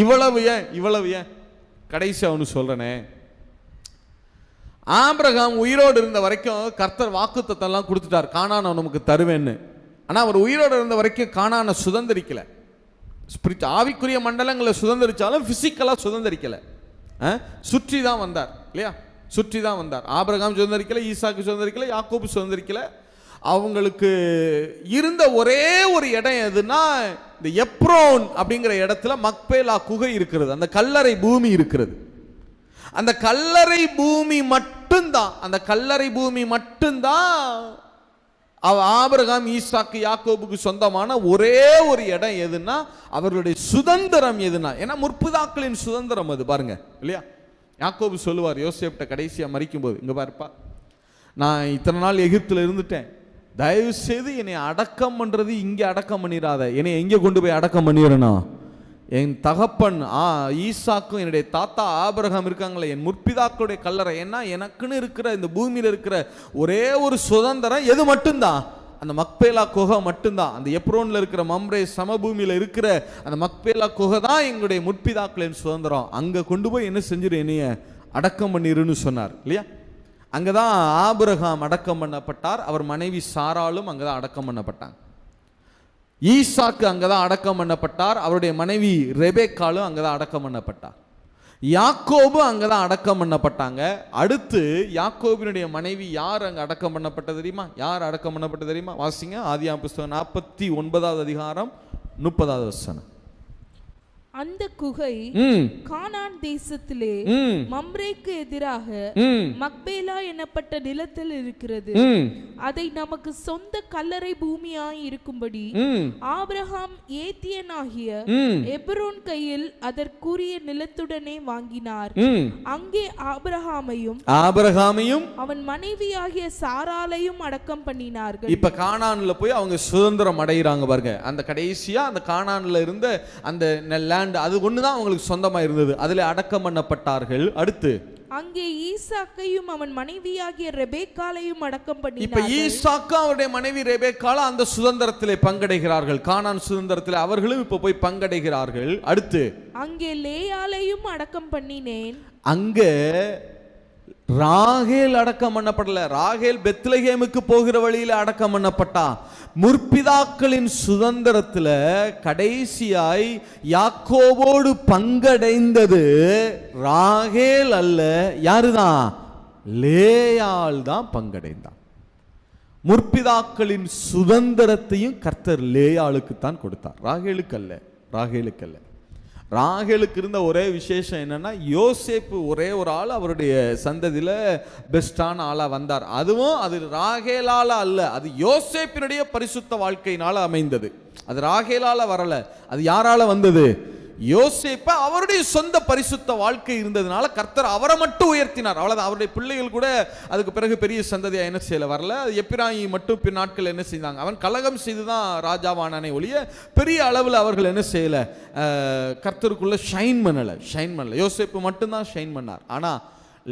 இவ்வளவு ஏன் கடைசி அவனு சொல்றனே, ஆபிரகாம் உயிரோடு இருந்த வரைக்கும் கர்த்தர் வாக்குத்தத்தம்லாம் கொடுத்துட்டார், கானான் நமக்கு தருவேன்னு. ஆனா அவர் உயிரோடு இருந்த வரைக்கும் கானானை சுதந்திரிக்கல. ஆவிக்குரிய மண்டலங்களை சுதந்திரிச்சாலும் பிசிக்கலா சுதந்திரிக்கல. சுற்றி தான் வந்தார் இல்லையா? சுற்றி தான் வந்தார். ஆபிரகாம் சுதந்திரிக்கல, ஈசாக்கு சுதந்திரிக்கல, யாக்கோபு சுதந்திரிக்கல. அவங்களுக்கு இருந்த ஒரே ஒரு இடம் எதுன்னா இந்த எப்ரோன் அப்படிங்கிற இடத்துல மக்பேலா குகை இருக்கிறது, அந்த கல்லறை பூமி இருக்கிறது. அந்த கல்லறை பூமி மட்டும்தான் ஆபிரகாம் ஈசாக்கு யாக்கோபுக்கு சொந்தமான ஒரே ஒரு இடம் எதுன்னா அவர்களுடைய சுதந்திரம் எதுனா, ஏன்னா முற்பிதாக்களின் சுதந்திரம் அது பாருங்க இல்லையா? யாக்கோபு சொல்லுவார் யோசேப்ட்ட கடைசியா மரிக்கும் போது, இங்க பாருப்பா, நான் இத்தனை நாள் எகிப்துல இருந்துட்டேன், தயவு செய்து என்னை அடக்கம் பண்றது இங்கே அடக்கம் பண்ணிடாத, என்னை எங்கே கொண்டு போய் அடக்கம் பண்ணிடணும், என் தகப்பன் ஈசாக்கும் என்னுடைய தாத்தா ஆபிரகாம் இருக்காங்களே என் முற்பிதாக்களுடைய கல்லறை, ஏன்னா எனக்குன்னு இருக்கிற இந்த பூமியில் இருக்கிற ஒரே ஒரு சுதந்திரம் எது மட்டும்தான், அந்த மக்பேலா குகை மட்டும்தான். அந்த எப்ரோன்ல இருக்கிற மம்ரே சமபூமியில இருக்கிற அந்த மக்பேலா குகை தான் எங்களுடைய முற்பிதாக்களின் சுதந்திரம், அங்க கொண்டு போய் என்ன செஞ்சிரு, என்னைய அடக்கம் பண்ணிருன்னு சொன்னார் இல்லையா? அங்கதான் ஆபிரகாம் அடக்கம் பண்ணப்பட்டார். அவர் மனைவி சாராலும் அங்கதான் அடக்கம் பண்ணப்பட்டாங்க. ஈசாக்கு அங்கதான் அடக்கம் பண்ணப்பட்டார். அவருடைய மனைவி ரெபேக்காலும் அங்கதான் அடக்கம் பண்ணப்பட்டார். யாக்கோபு அங்கதான் அடக்கம் பண்ணப்பட்டாங்க. அடுத்து யாக்கோபினுடைய மனைவி யார் அங்க அடக்கம் பண்ணப்பட்டது தெரியுமா? யார் அடக்கம் பண்ணப்பட்டது தெரியுமா? வாசிங்க, ஆதியாகமம் புத்தகம் 49வது அதிகாரம் 30வது வசனம். அந்த குகை கானான் தேசத்திலே மம்ரேக்கு எதிராக மக்பேலா எனப்பட்ட நிலத்தில் இருக்கிறது. அதை நமக்கு சொந்த கல்லறை பூமியாய் இருக்கும்படி ஆபிரகாம் ஏத்தியனாகிய எப்ரோன் கையில் அதற்குரிய நிலத்துடனே வாங்கினார். அங்கே ஆபிரகாமையும் அவன் மனைவியாகிய சாராளையும் அடக்கம் பண்ணினார்கள். இப்ப கானான்ல போய் அவங்க சுதந்திரம் அடைகிறாங்க பாருங்க. அந்த கடைசியா அந்த கானான்ல இருந்த அந்த அது ஒண்ணுதான் அவங்களுக்கு சொந்தமா இருந்தது, அதுல அடக்கம் பண்ணப்பட்டார்கள். அடுத்து அங்கே ஈசாக்கையும் அவன் மனைவியாகிய ரெபேக்காளையும் அடக்கம் பண்ணினார்கள். இப்ப ஈசாக்கு அவருடைய மனைவி ரெபேக்கால அந்த சுதந்திரத்திலே பங்கடைகிறார்கள், கானான் சுதந்திரத்திலே அவர்களும் இப்ப போய் பங்கடைகிறார்கள். அடுத்து அங்கே லேயாளையும் அடக்கம் பண்ணினேன். அங்க ராகேல் அடக்கம் பண்ணப்படல. ராகேல் பெத்லகேமுக்கு போகிற வழியில அடக்கம் பண்ணப்பட்டா. முற்பிதாக்களின் சுதந்திரத்துல கடைசியாய் யாக்கோபோடு பங்கடைந்தது ராகேல் அல்ல, யாருதான்? லேயாள் தான் பங்கடைந்தான். முற்பிதாக்களின் சுதந்திரத்தையும் கர்த்தர் லேயாளுக்கு தான் கொடுத்தார், ராகேலுக்கு அல்ல. ராகேலுக்கு இருந்த ஒரே விசேஷம் என்னன்னா, யோசேப்பு ஒரே ஒரு ஆள் அவருடைய சந்ததியில பெஸ்டான ஆளா வந்தார். அதுவும் அது ராகேலால அல்ல, அது யோசேப்பினுடைய பரிசுத்த வாழ்க்கையினால அமைந்தது. அது ராகேலால வரல, அது யாரால வந்தது? யோசேப்ப அவருடைய சொந்த பரிசுத்த வாழ்க்கை இருந்ததுனால கர்த்தர் அவரை மட்டும் உயர்த்தினார், அவ்வளவுதான். அவருடைய பிள்ளைகள் கூட அதுக்கு பிறகு பெரிய சந்ததியா என்ன செய்யல, வரல. எப்பிராயீம் மட்டும் பின் நாட்கள் என்ன செய்தாங்க, அவன் கலகம் செய்துதான் ராஜாவானானே ஒழிய பெரிய அளவில் அவர்கள் என்ன செய்யல, கர்த்தருக்குள்ள ஷைன் பண்ணல. யோசேப்பு மட்டும்தான் ஷைன் பண்ணார். ஆனா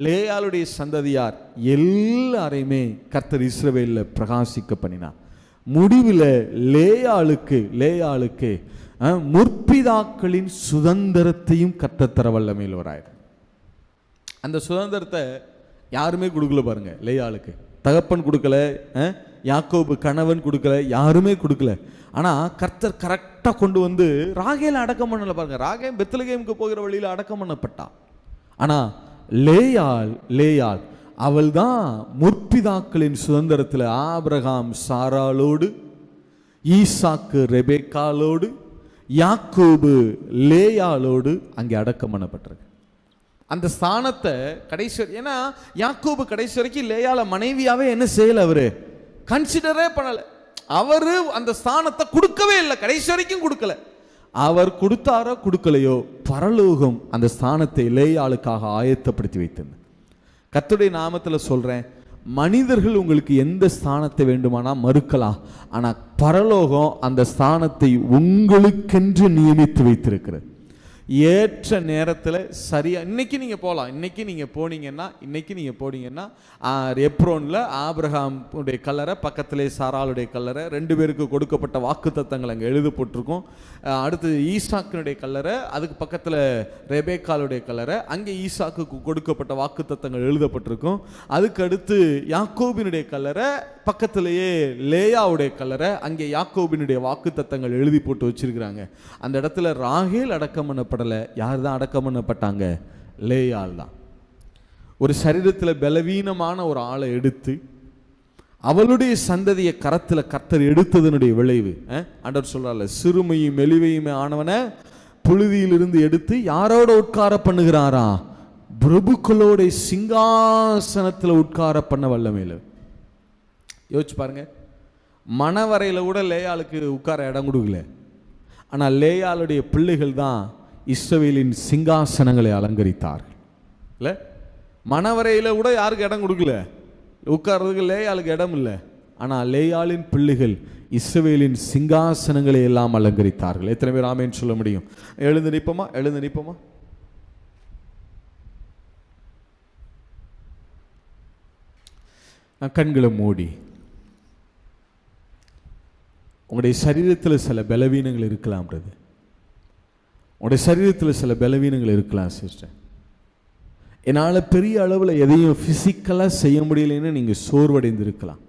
லேயாளுடைய சந்ததியார் எல்லாரையுமே கர்த்தர் இஸ்ரவேல்ல பிரகாசிக்க பண்ணினார். முடிவில் லேயாளுக்கு முற்பிதாக்களின் சுதந்திரத்தையும் கர்த்தர் வல்லமையுள்ளவராய். அந்த சுதந்திரத்தை யாருமே கொடுக்கல பாருங்க. லேயாளுக்கு தகப்பன் கொடுக்கல, யாக்கோபு கணவன் கொடுக்கல, யாருமே கொடுக்கல. ஆனா கர்த்தர் கரெக்டா கொண்டு வந்து ராகேல அடக்கம் பண்ணல பாருங்க. ராகேல் பெத்லகேமுக்கு போகிற வழியில அடக்கம் பண்ணப்பட்டா. ஆனா லேயாள் அவள் தான் முற்பிதாக்களின் சுதந்திரத்தில் ஆபிரகாம் சாராளோடு ஈசாக்கு ரெபேக்காலோடு, யாக்கோபு லேயாளோடு அங்கே அடக்கம் பண்ணப்பட்டிருக்கு. அந்த ஸ்தானத்தை கடைசி, ஏன்னா யாக்கோபு கடைசி வரைக்கும் லேயாள மனைவியாவே என்ன செய்யல, அவரு கன்சிடரே பண்ணல. அவரு அந்த ஸ்தானத்தை கொடுக்கவே இல்லை, கடைசி வரைக்கும் கொடுக்கல. அவர் கொடுத்தாரோ கொடுக்கலையோ, பரலோகம் அந்த ஸ்தானத்தை லேயாளுக்காக ஆயத்தப்படுத்தி வைத்தது. கர்த்தருடைய நாமத்தில் சொல்றேன், மனிதர்கள் உங்களுக்கு எந்த ஸ்தானத்தை வேண்டுமானா மறுக்கலாம், ஆனால் பரலோகம் அந்த ஸ்தானத்தை உங்களுக்கென்று நியமித்து வைத்திருக்கிறது. ஏற்ற நேரத்தில் சரியா இன்னைக்கு நீங்க போகலாம். இன்னைக்கு நீங்க போனீங்கன்னா எப்ரோன்ல ஆபிரகாம் உடைய கல்லறை, பக்கத்திலே சாராளுடைய கல்லறை, 2 பேருக்கு கொடுக்கப்பட்ட வாக்குத்தத்தங்கள் அங்கே எழுதப்பட்டிருக்கும். அடுத்து ஈசாக்கினுடைய கல்லறை, அதுக்கு பக்கத்தில் ரெபேக்காளுடைய கல்லறை, அங்கே ஈசாக்கு கொடுக்கப்பட்ட வாக்குத்தத்தங்கள் எழுதப்பட்டிருக்கும். அதுக்கு அடுத்து யாக்கோபினுடைய கல்லறை, பக்கத்திலேயே லேயாவுடைய கல்லறை, அங்கே யாக்கோபினுடைய வாக்குத்தத்தங்கள் எழுதி போட்டு வச்சிருக்கிறாங்க. அந்த இடத்துல ராகேல் அடக்கம் பண்ணப்படலை. யார் தான் அடக்கம் பண்ணப்பட்டாங்க? லேயாள் தான். ஒரு சரீரத்தில் பலவீனமான ஒரு ஆளை எடுத்து அவளுடைய சந்ததியை கரத்தில் கர்த்தர் எடுத்ததனுடைய விளைவு, ஆண்டவர் சொல்றாரு, சிறுமையும் மெலிவையுமே ஆனவனை புழுதியிலிருந்து எடுத்து யாரோட உட்கார பண்ணுகிறாரா? பிரபுக்களோட சிங்காசனத்தில் உட்கார பண்ண வல்லமையில. யோசிச்சு பாருங்க, மணவரையில் கூட லேயாளுக்கு உட்கார இடம் கொடுக்கல. ஆனால் லேயாளுடைய பிள்ளைகள் தான் இஸ்ரவேலின் சிங்காசனங்களை அலங்கரித்தார்கள். இல்லை, மணவரையில் கூட யாருக்கு இடம் கொடுக்கல, உட்கார்றதுக்கு லேயாளுக்கு இடம் இல்லை. ஆனால் லேயாளின் பிள்ளைகள் இஸ்ரவேலின் சிங்காசனங்களை எல்லாம் அலங்கரித்தார்கள். எத்தனை பேர் ஆமேன்னு சொல்ல முடியும்? எழுந்து நிற்போமா? கண்களை மூடி, உங்களுடைய சரீரத்தில் சில பலவீனங்கள் இருக்கலாம். உங்களுடைய சரீரத்தில் சில பலவீனங்கள் இருக்கலாம் சிஸ்டர். என்னால் பெரிய அளவில் எதையும் ஃபிசிக்கலாக செய்ய முடியலன்னு நீங்கள் சோர்வடைந்து இருக்கலாம்.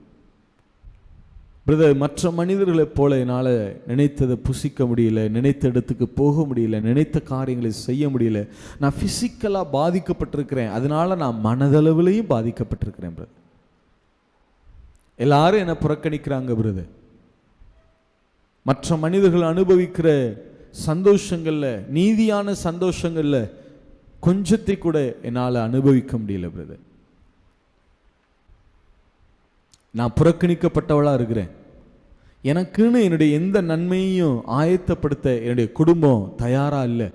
பிரதர், மற்ற மனிதர்களைப் போல என்னால் நினைத்ததை புசிக்க முடியல, நினைத்த இடத்துக்கு போக முடியல, நினைத்த காரியங்களை செய்ய முடியல. நான் ஃபிசிக்கலாக பாதிக்கப்பட்டிருக்கிறேன், அதனால நான் மனதளவிலையும் பாதிக்கப்பட்டிருக்கிறேன் பிரதர். எல்லாரும் என்னை புறக்கணிக்கிறாங்க பிரதர். மற்ற மனிதர்கள் அனுபவிக்கிற சந்தோஷங்கள்ல, நீதியான சந்தோஷங்கள்ல கொஞ்சத்தை கூட என்னால் அனுபவிக்க முடியல பிரதர். நான் புறக்கணிக்கப்பட்டவளா இருக்கிறேன். எனக்குன்னு என்னுடைய எந்த நன்மையையும் ஆயத்தப்படுத்த என்னுடைய குடும்பம் தயாரா இல்லை.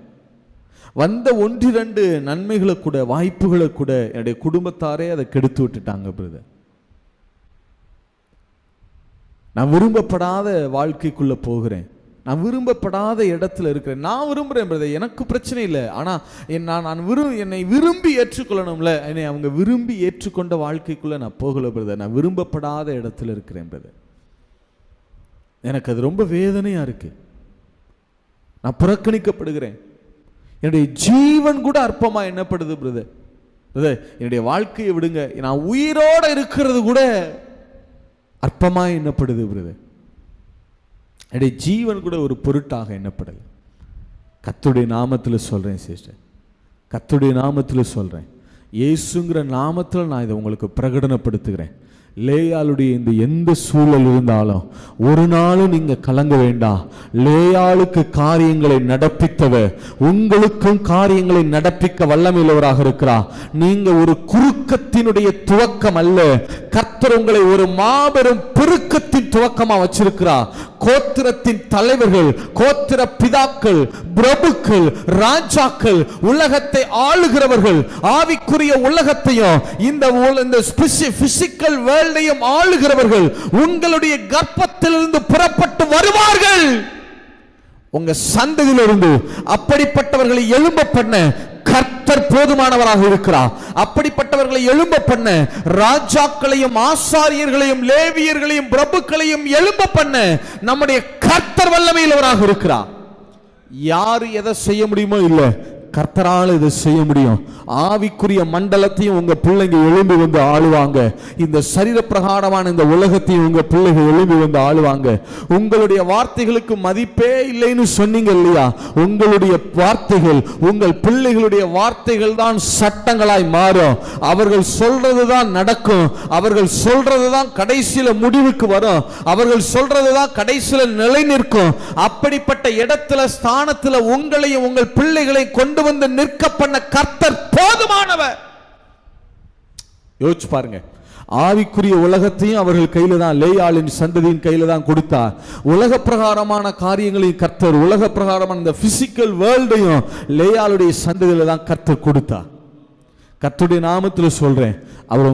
வந்த 1-2 நன்மைகளை கூட, வாய்ப்புகளை கூட என்னுடைய குடும்பத்தாரே அதை கெடுத்து விட்டுட்டாங்க பிரதர். நான் விரும்பப்படாத வாழ்க்கைக்குள்ள போகிறேன், நான் விரும்பப்படாத இடத்துல இருக்கிறேன். நான் விரும்புகிறேன் பிரதர், எனக்கு பிரச்சனை இல்லை. ஆனால் என்னை விரும்பி ஏற்றுக்கொள்ளணும்ல, என்னை அவங்க விரும்பி ஏற்றுக்கொண்ட வாழ்க்கைக்குள்ளே நான் போகலை பிரதர். நான் விரும்பப்படாத இடத்துல இருக்கிறேன் பிரதர். எனக்கு அது ரொம்ப வேதனையாக இருக்கு. நான் புறக்கணிக்கப்படுகிறேன். என்னுடைய ஜீவன் கூட அற்பமாக எண்ணப்படுது பிரதர். பிரதர், என்னுடைய வாழ்க்கையை விடுங்க, நான் உயிரோடு இருக்கிறது கூட அற்பமாக எண்ணப்படுது பிரதர். என்னுடைய ஜீவன் கூட ஒரு பொருட்டாக எண்ணப்படலை. கர்த்தருடைய நாமத்தில் சொல்கிறேன் சிஸ்டர், கர்த்தருடைய நாமத்தில் சொல்கிறேன், இயேசுங்கிற நாமத்தில் நான் இதை உங்களுக்கு பிரகடனப்படுத்துகிறேன். லேயாளுடைய இந்த எந்த சூழல் இருந்தாலும் ஒரு நாளும் நீங்க கலங்க வேண்டாம். லேயாளுக்கு காரியங்களை நடப்பித்தவர் உங்களுக்கும் காரியங்களை நடப்பிக்க வல்லமையுள்ளவராக இருக்கிறார். நீங்க ஒரு குறுக்கத்தினுடைய துவக்கம் அல்ல, கர்த்தர் உங்களை ஒரு மாபெரும் பெருக்கத்தின் துவக்கமா வச்சிருக்கிறார். கோத்திரத்தின் தலைவர்கள், கோத்திர பிதாக்கள், பிரபுக்கள், ராஜாக்கள், உலகத்தை ஆளுகிறவர்கள், ஆவிக்குரிய உலகத்தையும் இந்த பிசிக்கல் வேர்ல்டையும் ஆளுகிறவர்கள் உங்களுடைய கர்ப்பத்திலிருந்து புறப்பட்டு வருவார்கள். உங்க சந்ததியிலிருந்து அப்படிப்பட்டவர்களை எழும்ப பண்ண கர்த்தர் போதுமானவராக இருக்கிறார். அப்படிப்பட்டவர்களை எழும்ப பண்ண ராஜாக்களையும் ஆசாரியர்களையும் லேவியர்களையும் பிரபுக்களையும் எழும்ப பண்ண நம்முடைய கர்த்தர் வல்லமையுள்ளவராக இருக்கிறார். யாரு எதை செய்ய முடியுமோ இல்ல, கர்த்தரால் இதை செய்ய முடியும். ஆவிக்குரிய மண்டலத்தையும் உங்க பிள்ளைங்க எழும்பி வந்து ஆளுவாங்க. இந்த சரீர பிரகாரமான இந்த உலகத்தையும் உங்க பிள்ளைகள் எழும்பி வந்து ஆளுவாங்க. உங்களுடைய வார்த்தைகளுக்கு மதிப்பே இல்லைன்னு சொன்னீங்க இல்லையா? உங்களுடைய வார்த்தைகள், உங்கள் பிள்ளைகளுடைய வார்த்தைகள் தான் சட்டங்களாய் மாறும். அவர்கள் சொல்றதுதான் நடக்கும். அவர்கள் சொல்றதுதான் கடைசியில முடிவுக்கு வரும். அவர்கள் சொல்றதுதான் கடைசியில நிலை நிற்கும். அப்படிப்பட்ட இடத்துல, ஸ்தானத்துல உங்களையும் உங்கள் பிள்ளைகளை கொண்டு வந்து நிற்க பண்ண கர்த்தர் போதுமானவர். யோசிச்சு பாருங்க. ஆவிக்குரிய உலகத்தையும் அவர்கள் கையில தான், லேயாளின் சந்ததியின் கையில தான் கொடுத்தார். உலக பிரகாரமான காரியங்களையும் கர்த்தர், உலக பிரகாரமான இந்த பிசிக்கல் வேர்ல்டையும் லேயாளுடைய சந்ததியில தான் கர்த்தர் கொடுத்தார். கர்த்தருடைய நாமத்தில் சொல்றேன், அவர்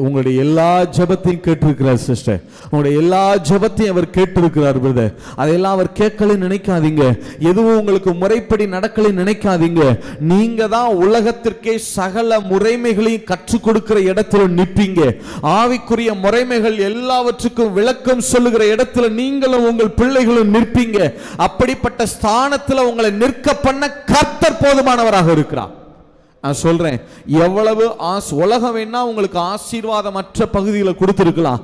உங்களுடைய எல்லா ஜெபத்தையும் கேட்டிருக்கிறார் சிஸ்டர். உங்களுடைய எல்லா ஜெபத்தையும் அவர் கேட்டிருக்கிறார் பிரதர். அதையெல்லாம் அவர் கேட்கல நினைக்காதீங்க. எதுவும் உங்களுக்கு முறைப்படி நடக்கலை நினைக்காதீங்க. நீங்க தான் உலகத்திற்கே சகல முறைமைகளையும் கற்றுக் கொடுக்கிற இடத்துல நிற்பீங்க. ஆவிக்குரிய முறைமைகள் எல்லாவற்றுக்கும் விளக்கம் சொல்லுகிற இடத்துல நீங்களும் உங்கள் பிள்ளைகளும் நிற்பீங்க. அப்படிப்பட்ட ஸ்தானத்துல உங்களை நிற்க பண்ண கர்த்தர் போதுமானவராக இருக்கிறார். நான் சொல்றேன், எவ்வளவு உலகம் வேணா உங்களுக்கு ஆசீர்வாதமற்ற பகுதிகளை கொடுத்திருக்கலாம்,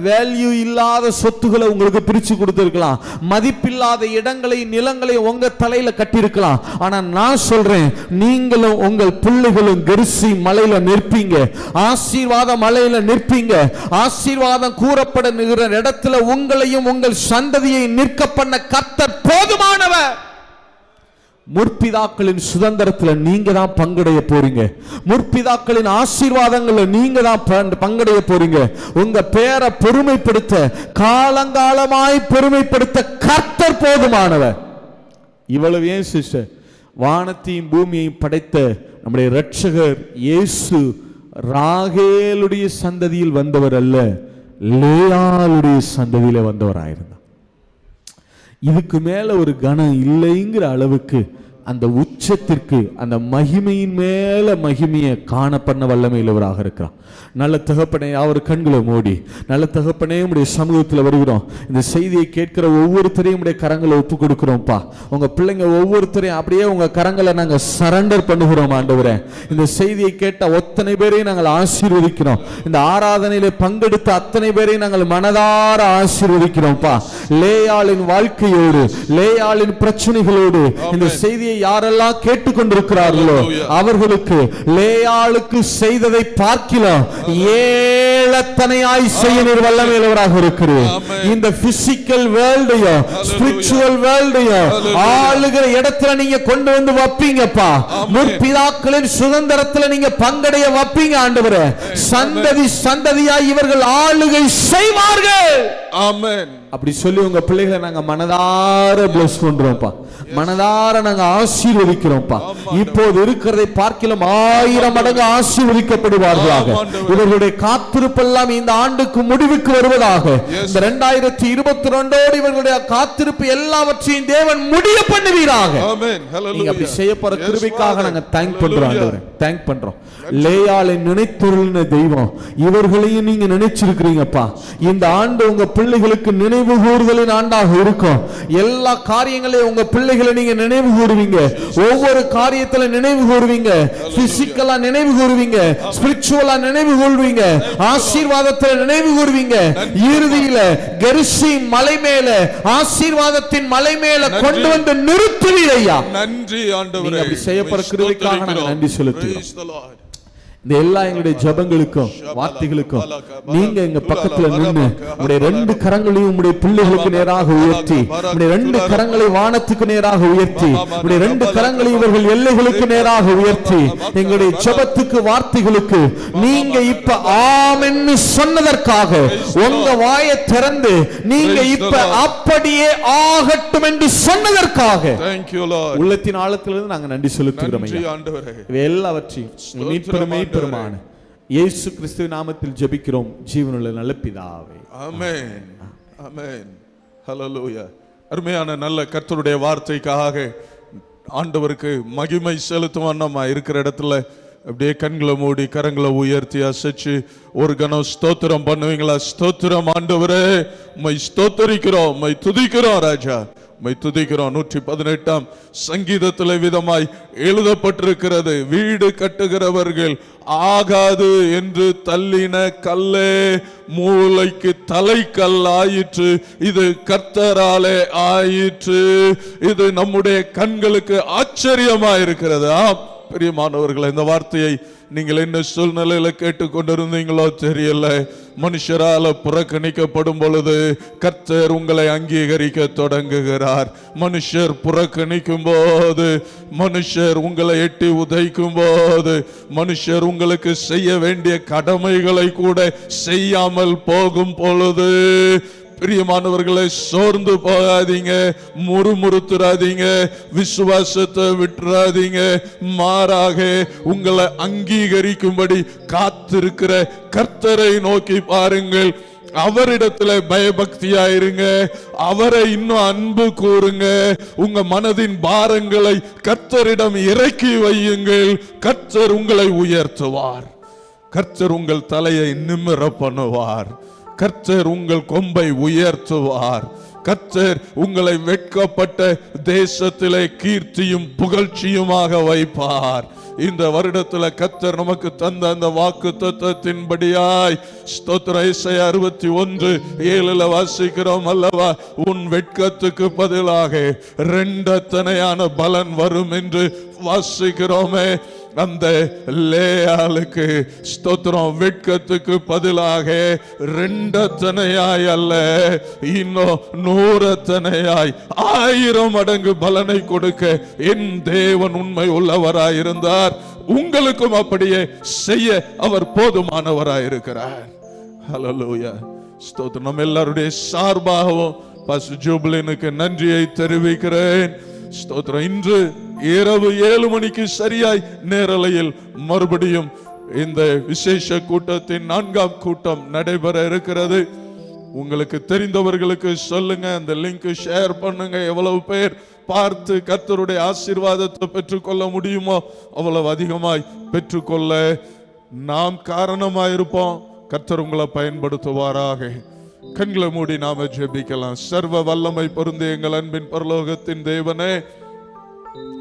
வேல்யூ இல்லாத சொத்துக்களை உங்களுக்கு பிரிச்சு கொடுத்திருக்கலாம், மதிப்பில்லாத இடங்களை நிலங்களை உங்க தலையில கட்டியிருக்கலாம். ஆனா நான் சொல்றேன், நீங்களும் உங்கள் பிள்ளைகளும் கெரிசி மலையில நிற்பீங்க, ஆசீர்வாத மலையில நிற்பீங்க. ஆசீர்வாதம் கூறப்படுகிற இடத்துல உங்களையும் உங்கள் சந்ததியை நிற்க பண்ண கர்த்தர் போதுமானவர். முற்பிதாக்களின் சுதந்திரத்துல நீங்க தான் பங்கடைய போறீங்க. முற்பிதாக்களின் ஆசீர்வாதங்கள்ல நீங்க தான் பங்கடைய போறீங்க. உங்க பேரை பெருமைப்படுத்த, காலங்காலமாய் பெருமைப்படுத்த கர்த்தர் போதுமானவர். இவ்வளவு ஏன் சிஸ்டர், வானத்தையும் பூமியையும் படைத்த நம்முடைய இரட்சகர் இயேசு ராகேலுடைய சந்ததியில் வந்தவர் அல்ல, லேயாளுடைய சந்ததியில வந்தவராயிருந்தார். இதுக்கு மேல ஒரு கணம் இல்லைங்கிற அளவுக்கு அந்த உச்சத்திற்கு, அந்த மகிமையின் மேல மகிமையை காண பண்ண வல்லமையுள்ளவராக இருக்கிறார். நல்ல தகப்பனே, அவர் கண்களை மூடி, நல்ல தகப்பனே உடைய சமூகத்தில் வருகிறோம். இந்த செய்தியை கேட்கிற ஒவ்வொருத்தரையும் உடைய கரங்களை ஒப்பு கொடுக்கிறோம்ப்பா. உங்க பிள்ளைங்க ஒவ்வொருத்தரையும் அப்படியே உங்க கரங்களை நாங்க சரண்டர் பண்ணுகிறோம் ஆண்டவரே. இந்த செய்தியை கேட்ட அத்தனை பேரையும் நாங்கள் ஆசீர்வதிக்கிறோம். இந்த ஆராதனையில பங்கெடுத்த அத்தனை பேரையும் நாங்கள் மனதார ஆசீர்வதிக்கிறோம்ப்பா. லேயாளின் வாழ்க்கையோடு, லேயாளின் பிரச்சனைகளோடு இந்த செய்தியை யாரெல்லாம் கேட்டுக்கொண்டிருக்கிறார்களோ அவர்களுக்கு லேயாளுக்கு செய்ததை பார்க்கலாம் ஏழத்தனையாய் செய்ய நீர் வல்லமையுள்ளவராக இருக்கிறீர். இந்த பிசிக்கல் வேர்ல்டையும் ஸ்பிரிச்சுவல் வேர்ல்டையும் ஆளுகிற இடத்துல நீங்க கொண்டு வந்து வைப்பீங்கப்பா. முற்பிதாக்களின் சுதந்திரத்துல நீங்க பங்கடைய வைப்பீங்க ஆண்டவரே. சந்ததி சந்ததியாய் இவர்கள் ஆளுகை செய்வார்கள். ஆமென். அப்படி சொல்லி உங்க பிள்ளைகளை நாங்க மனதார பிளஸ் பண்றோம்ப்பா, மனதார நாங்க ஆசீர்வதிக்கிறோம்ப்பா. இப்போது இருக்கிறதை பார்க்கலாம் 1000 மடங்கு ஆசீர்வதிக்கப்படுவார்களாக. இவர்களுடைய காத்திருப்பெல்லாம் இந்த ஆண்டுக்கு முடிவுக்கு வருவதாக. இந்த 2022 இவர்களுடைய காத்திருப்பு எல்லாவற்றையும் தேவன் முடிய பண்ணுவீராக. நீங்க அப்படி செய்ய போற கிருபைக்காக நாங்க தேங்க் பண்றோம் ஆண்டவரே, தேங்க் பண்றோம். லேயாளை நினைத்துள்ள தெய்வம் இவர்களையும் நீங்க நினைச்சிருக்கிறீங்கப்பா. இந்த ஆண்டு உங்க பிள்ளைகளுக்கு நினைவு கூறுதலின் ஆண்டாக இருக்கும். எல்லா காரியங்களையும் உங்க பிள்ளைகளை நீங்க நினைவு கூறுவீங்க. ஒவ்வொரு காரியத்துல நினைவு கூறுவீங்க. பிசிக்கலா நினைவு கூறுவீங்க, ஸ்பிரிச்சுவலா நினைவு கூறுவீங்க, ஆசீர்வாதத்துல நினைவு கூறுவீங்க. இறுதியில கெரிசி மலை மேல, ஆசீர்வாதத்தின் மலை மேல கொண்டு வந்து நிறுத்துவீர் ஐயா. நன்றி ஆண்டவரே. அப்படி செய்யப்படுற கிருபைக்காக நாங்கள் நன்றி செலுத்துகிறோம். இந்த எல்லா எங்களுடைய ஜபங்களுக்கும் வார்த்தைகளுக்கும் நீங்க எங்க பக்கத்துல நின்று உடைய 2 கரங்களையும் உடைய பிள்ளைகளுக்கு நேராக உயர்த்தி, உடைய 2 கரங்களை வானத்துக்கு நேராக உயர்த்தி, உடைய 2 கரங்களை இவர்கள் எல்லைகளுக்கு நேராக உயர்த்தி, எங்களுடைய ஜபத்துக்கு வார்த்தைகளுக்கு நீங்க இப்ப ஆமென்னு சொன்னதற்காக, உங்க வாயை திறந்து நீங்க இப்ப அப்படியே ஆகட்டும் என்று சொன்னதற்காக உள்ளத்தின் ஆழத்திலிருந்து நாங்க நன்றி செலுத்துகிறோம். எல்லாவற்றையும் மீட்பெருமை பெருமான இயேசு கிறிஸ்துவின் நாமத்தில் ஜெபிக்கிறோம் ஜீவனுள்ள நல்ல பிதாவே. ஆமென். ஆமென். ஹல்லேலூயா. அருமையான நல்ல கர்த்தருடைய வார்த்தைக்காக ஆண்டவருக்கு மகிமை செலுத்தும் வண்ணமா இருக்கிற இடத்துல அப்படியே கண்களை மூடி கரங்களை உயர்த்தி அசைச்சு ஒரு கணம் ஸ்தோத்திரம் பண்ணுவீங்களா? ஸ்தோத்திரம் ஆண்டவரே, உம்மை ஸ்தோத்தரிக்கிறோம், உம்மை துதிக்கிறோம் ராஜா. உம்மை துதிக்கிறோம். 118ஆம் சங்கீதத்திலே விதமாய் எழுதப்பட்டிருக்கிறது, வீடு கட்டுகிறவர்கள் ஆகாது என்று தள்ளின கல்லே மூளைக்கு தலைக்கல்லாயிற்று, இது கர்த்தராலே ஆயிற்று. இது நம்முடைய கண்களுக்கு ஆச்சரியமாயிருக்கிறது. பிரியமானவர்கள், இந்த வார்த்தையை நீங்கள் என்ன சூழ்நிலையில கேட்டுக்கொண்டிருந்தீங்களோ தெரியல. மனுஷரால புறக்கணிக்கப்படும் பொழுது கர்த்தர் உங்களை அங்கீகரிக்க தொடங்குகிறார். மனுஷர் புறக்கணிக்கும் போது, மனுஷர் உங்களை எட்டி உதைக்கும் போது, மனுஷர் உங்களுக்கு செய்ய வேண்டிய கடமைகளை கூட செய்யாமல் போகும் பொழுது, பிரியமானவர்களை, சோர்ந்து போகாதீங்க, முறுமுறுத்துறாதீங்க, விசுவாசத்தை விட்டுறாதீங்க. மாறாக உங்களை அங்கீகரிக்கும்படி காத்திருக்கிற கர்த்தரை நோக்கி பாருங்கள். அவரிடத்துல பயபக்தியாயிருங்க, அவரை இன்னும் அன்பு கூறுங்க. உங்க மனதின் பாரங்களை கர்த்தரிடம் இறக்கி வையுங்கள். கர்த்தர் உங்களை உயர்த்துவார். கர்த்தர் உங்கள் தலையை நிமிர பண்ணுவார். கர்த்தர் உங்கள் கொம்பை உயர்த்துவார். கர்த்தர் உங்களை வெட்கப்பட்ட தேசத்திலே கீர்த்தியும் புகழ்ச்சியுமாக வைப்பார். இந்த வருடத்துல கர்த்தர் நமக்கு தந்த அந்த வாக்கு தத்தத்தின்படியாய் ஸ்தோத்திரம். ஏசாயா 61:7 வாசிக்கிறோம் அல்லவா, உன் வெட்கத்துக்கு பதிலாக 2 அத்தனையான பலன் வரும் என்று வாசிக்கிறோமே. அந்த லேயாளுக்கு ஸ்தோத்திரம், வெட்கத்துக்கு பதிலாக 2 அத்தனையாய் அல்ல, இன்னும் 100 அத்தனையாய் 1000 மடங்கு பலனை கொடுக்க என் தேவன் உண்மை உள்ளவராயிருந்தார். உங்களுக்கும் அப்படியே செய்ய அவர் போதுமானவராயிருக்கிறார். ஹல்லேலூயா, ஸ்தோத்திரம். நம்ம எல்லாருடைய சார்பாகவும் பாஸ்டர் ஜூபிலினுக்கு நன்றியை தெரிவிக்கிறேன். ஸ்தோத்திரம். இன்று இரவு 7 மணிக்கு சரியாய் நேரலையில் மறுபடியும் இந்த விசேஷ கூட்டத்தின் 4ஆம் கூட்டம் நடைபெற இருக்கிறது. உங்களுக்கு தெரிந்தவர்களுக்கு சொல்லுங்க, அந்த லிங்க் ஷேர் பண்ணுங்க. எவ்வளவு பேர் பார்த்து கர்த்தருடைய ஆசீர்வாதத்தை பெற்றுக்கொள்ள முடியுமோ அவ்வளவு அதிகமாய் பெற்றுக்கொள்ள நாம் காரணமாயிருப்போம். கர்த்தர் உங்களை பயன்படுத்துவாராக. கண்களை மூடி நாம ஜெபிக்கலாம். சர்வ வல்லமை பொருந்திய எங்கள் அன்பின் பரலோகத்தின் தேவனே,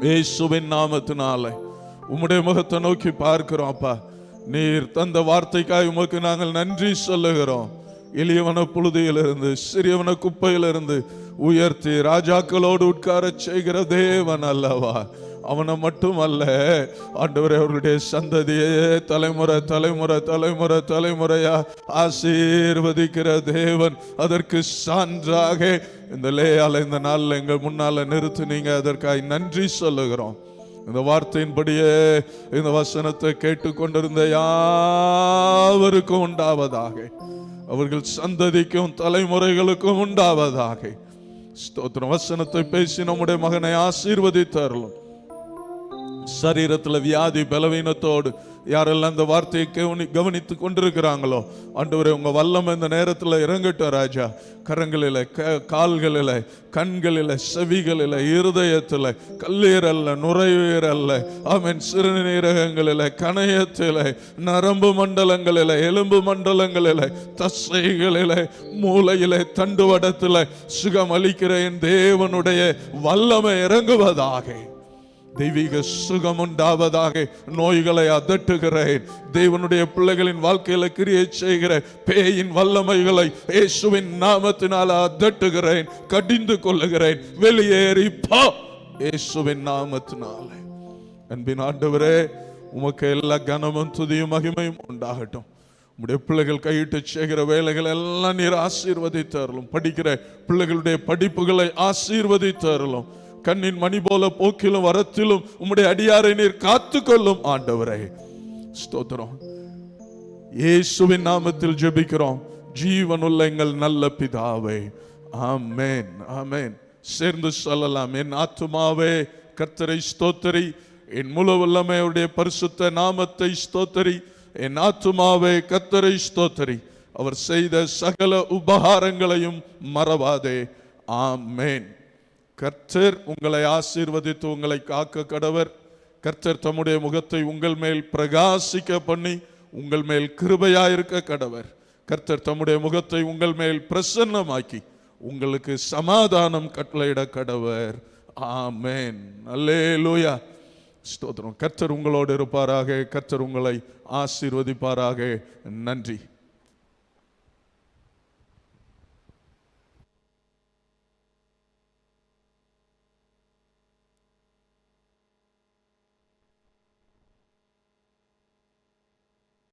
இயேசுவின் நாமத்தினாலே உம்முடைய முகத்தை நோக்கி பார்க்கிறோம். அப்பா, நீர் தந்த வார்த்தைக்காய் உமக்கு நாங்கள் நன்றி சொல்லுகிறோம். எளியவன புழுதியிலிருந்து, சிறியவன குப்பையிலிருந்து உயர்த்தி ராஜாக்களோடு உட்கார செய்கிற தேவன் அல்லவா. அவனை மட்டும் அல்ல ஆண்டவரே, அவருடைய சந்ததியே தலைமுறை தலைமுறை தலைமுறை தலைமுறையா ஆசீர்வதிக்கிற தேவன். அதற்கு சான்றாக இந்த லேயால இந்த நாள்ல எங்கள் முன்னால நிறுத்தினீங்க. அதற்காக நன்றி சொல்லுகிறோம். இந்த வார்த்தையின்படியே இந்த வசனத்தை கேட்டுக்கொண்டிருந்த யாவருக்கும் உண்டாவதாக, அவர்கள் சந்ததிக்கும் தலைமுறைகளுக்கும் உண்டாவதாக. ஸ்தோத்திரம். வசனத்தை பேசி நம்முடைய மகனை ஆசீர்வதித்தருளும். சரீரத்துல வியாதி பலவீனத்தோடு யாரெல்லாம் அந்த வார்த்தையை கவனித்துக் கொண்டிருக்கிறாங்களோ ஆண்டவரே, உங்க வல்லமை இந்த நேரத்துல இறங்கட்டும் ராஜா. கரங்களில, கால்களில, கண்களில, செவிகளில, இருதயத்துல, கல்லீரல்ல, நுரையீரல்ல, ஆமென், சிறுநீரகங்களில, கணையத்தில, நரம்பு மண்டலங்களில, எலும்பு மண்டலங்களில, தசைகளில, மூளையில, தண்டுவடத்துல சுகம் அளிக்கிற என் தேவனுடைய வல்லமை இறங்குவதாக. தெய்வீக சுகம் உண்டாவதாக. நோய்களை அதட்டுகிறேன். தேவனுடைய பிள்ளைகளின் வாழ்க்கையில கிரியை செய்கிற பேயின் வல்லமைகளை இயேசுவின் நாமத்தினால் அதட்டுகிறேன், கடிந்து கொள்ளுகிறேன். வெளியேறி போ இயேசுவின் நாமத்தினாலே. அன்பின் ஆண்டவரே, உமக்கு எல்லா கனமும் துதியும் மகிமையும் உண்டாகட்டும். உம்முடைய பிள்ளைகள் கையிட்டு செய்கிற வேலைகள் எல்லாம் நீர் ஆசீர்வதித்தருளும். படிக்கிற பிள்ளைகளுடைய படிப்புகளை ஆசீர்வதித்தருளும். கண்ணின் மணி போல போக்கிலும் வரத்திலும் உம்முடைய அடியாரை நீர் காத்துக்கொள்ளும் ஆண்டவரே. ஸ்தோத்திரம். இயேசுவின் நாமத்தில் ஜெபிக்கிறோம் ஜீவனுள்ள எங்கள் நல்ல பிதாவே, ஆமென், ஆமென். சேர்ந்து சொல்லலாம். என் ஆத்துமாவே கர்த்தரை ஸ்தோத்திரி, என் முழு வல்லமையுடைய பரிசுத்த நாமத்தை ஸ்தோத்திரி. என் ஆத்துமாவே கர்த்தரை ஸ்தோத்திரி, அவர் செய்த சகல உபகாரங்களையும் மறவாதே. ஆமென். கர்த்தர் உங்களை ஆசீர்வதித்து உங்களை காக்க கடவர். கர்த்தர் தம்முடைய முகத்தை உங்கள் மேல் பிரகாசிக்க பண்ணி உங்கள் மேல் கிருபையாயிருக்க கடவர். கர்த்தர் தம்முடைய முகத்தை உங்கள் மேல் பிரசன்னமாக்கி உங்களுக்கு சமாதானம் கட்டளையிட கடவர். ஆமென். அல்லேலூயா. ஸ்தோத்திரம். கர்த்தர் உங்களோடு இருப்பாராக. கர்த்தர் உங்களை ஆசீர்வதிப்பாராக. நன்றி.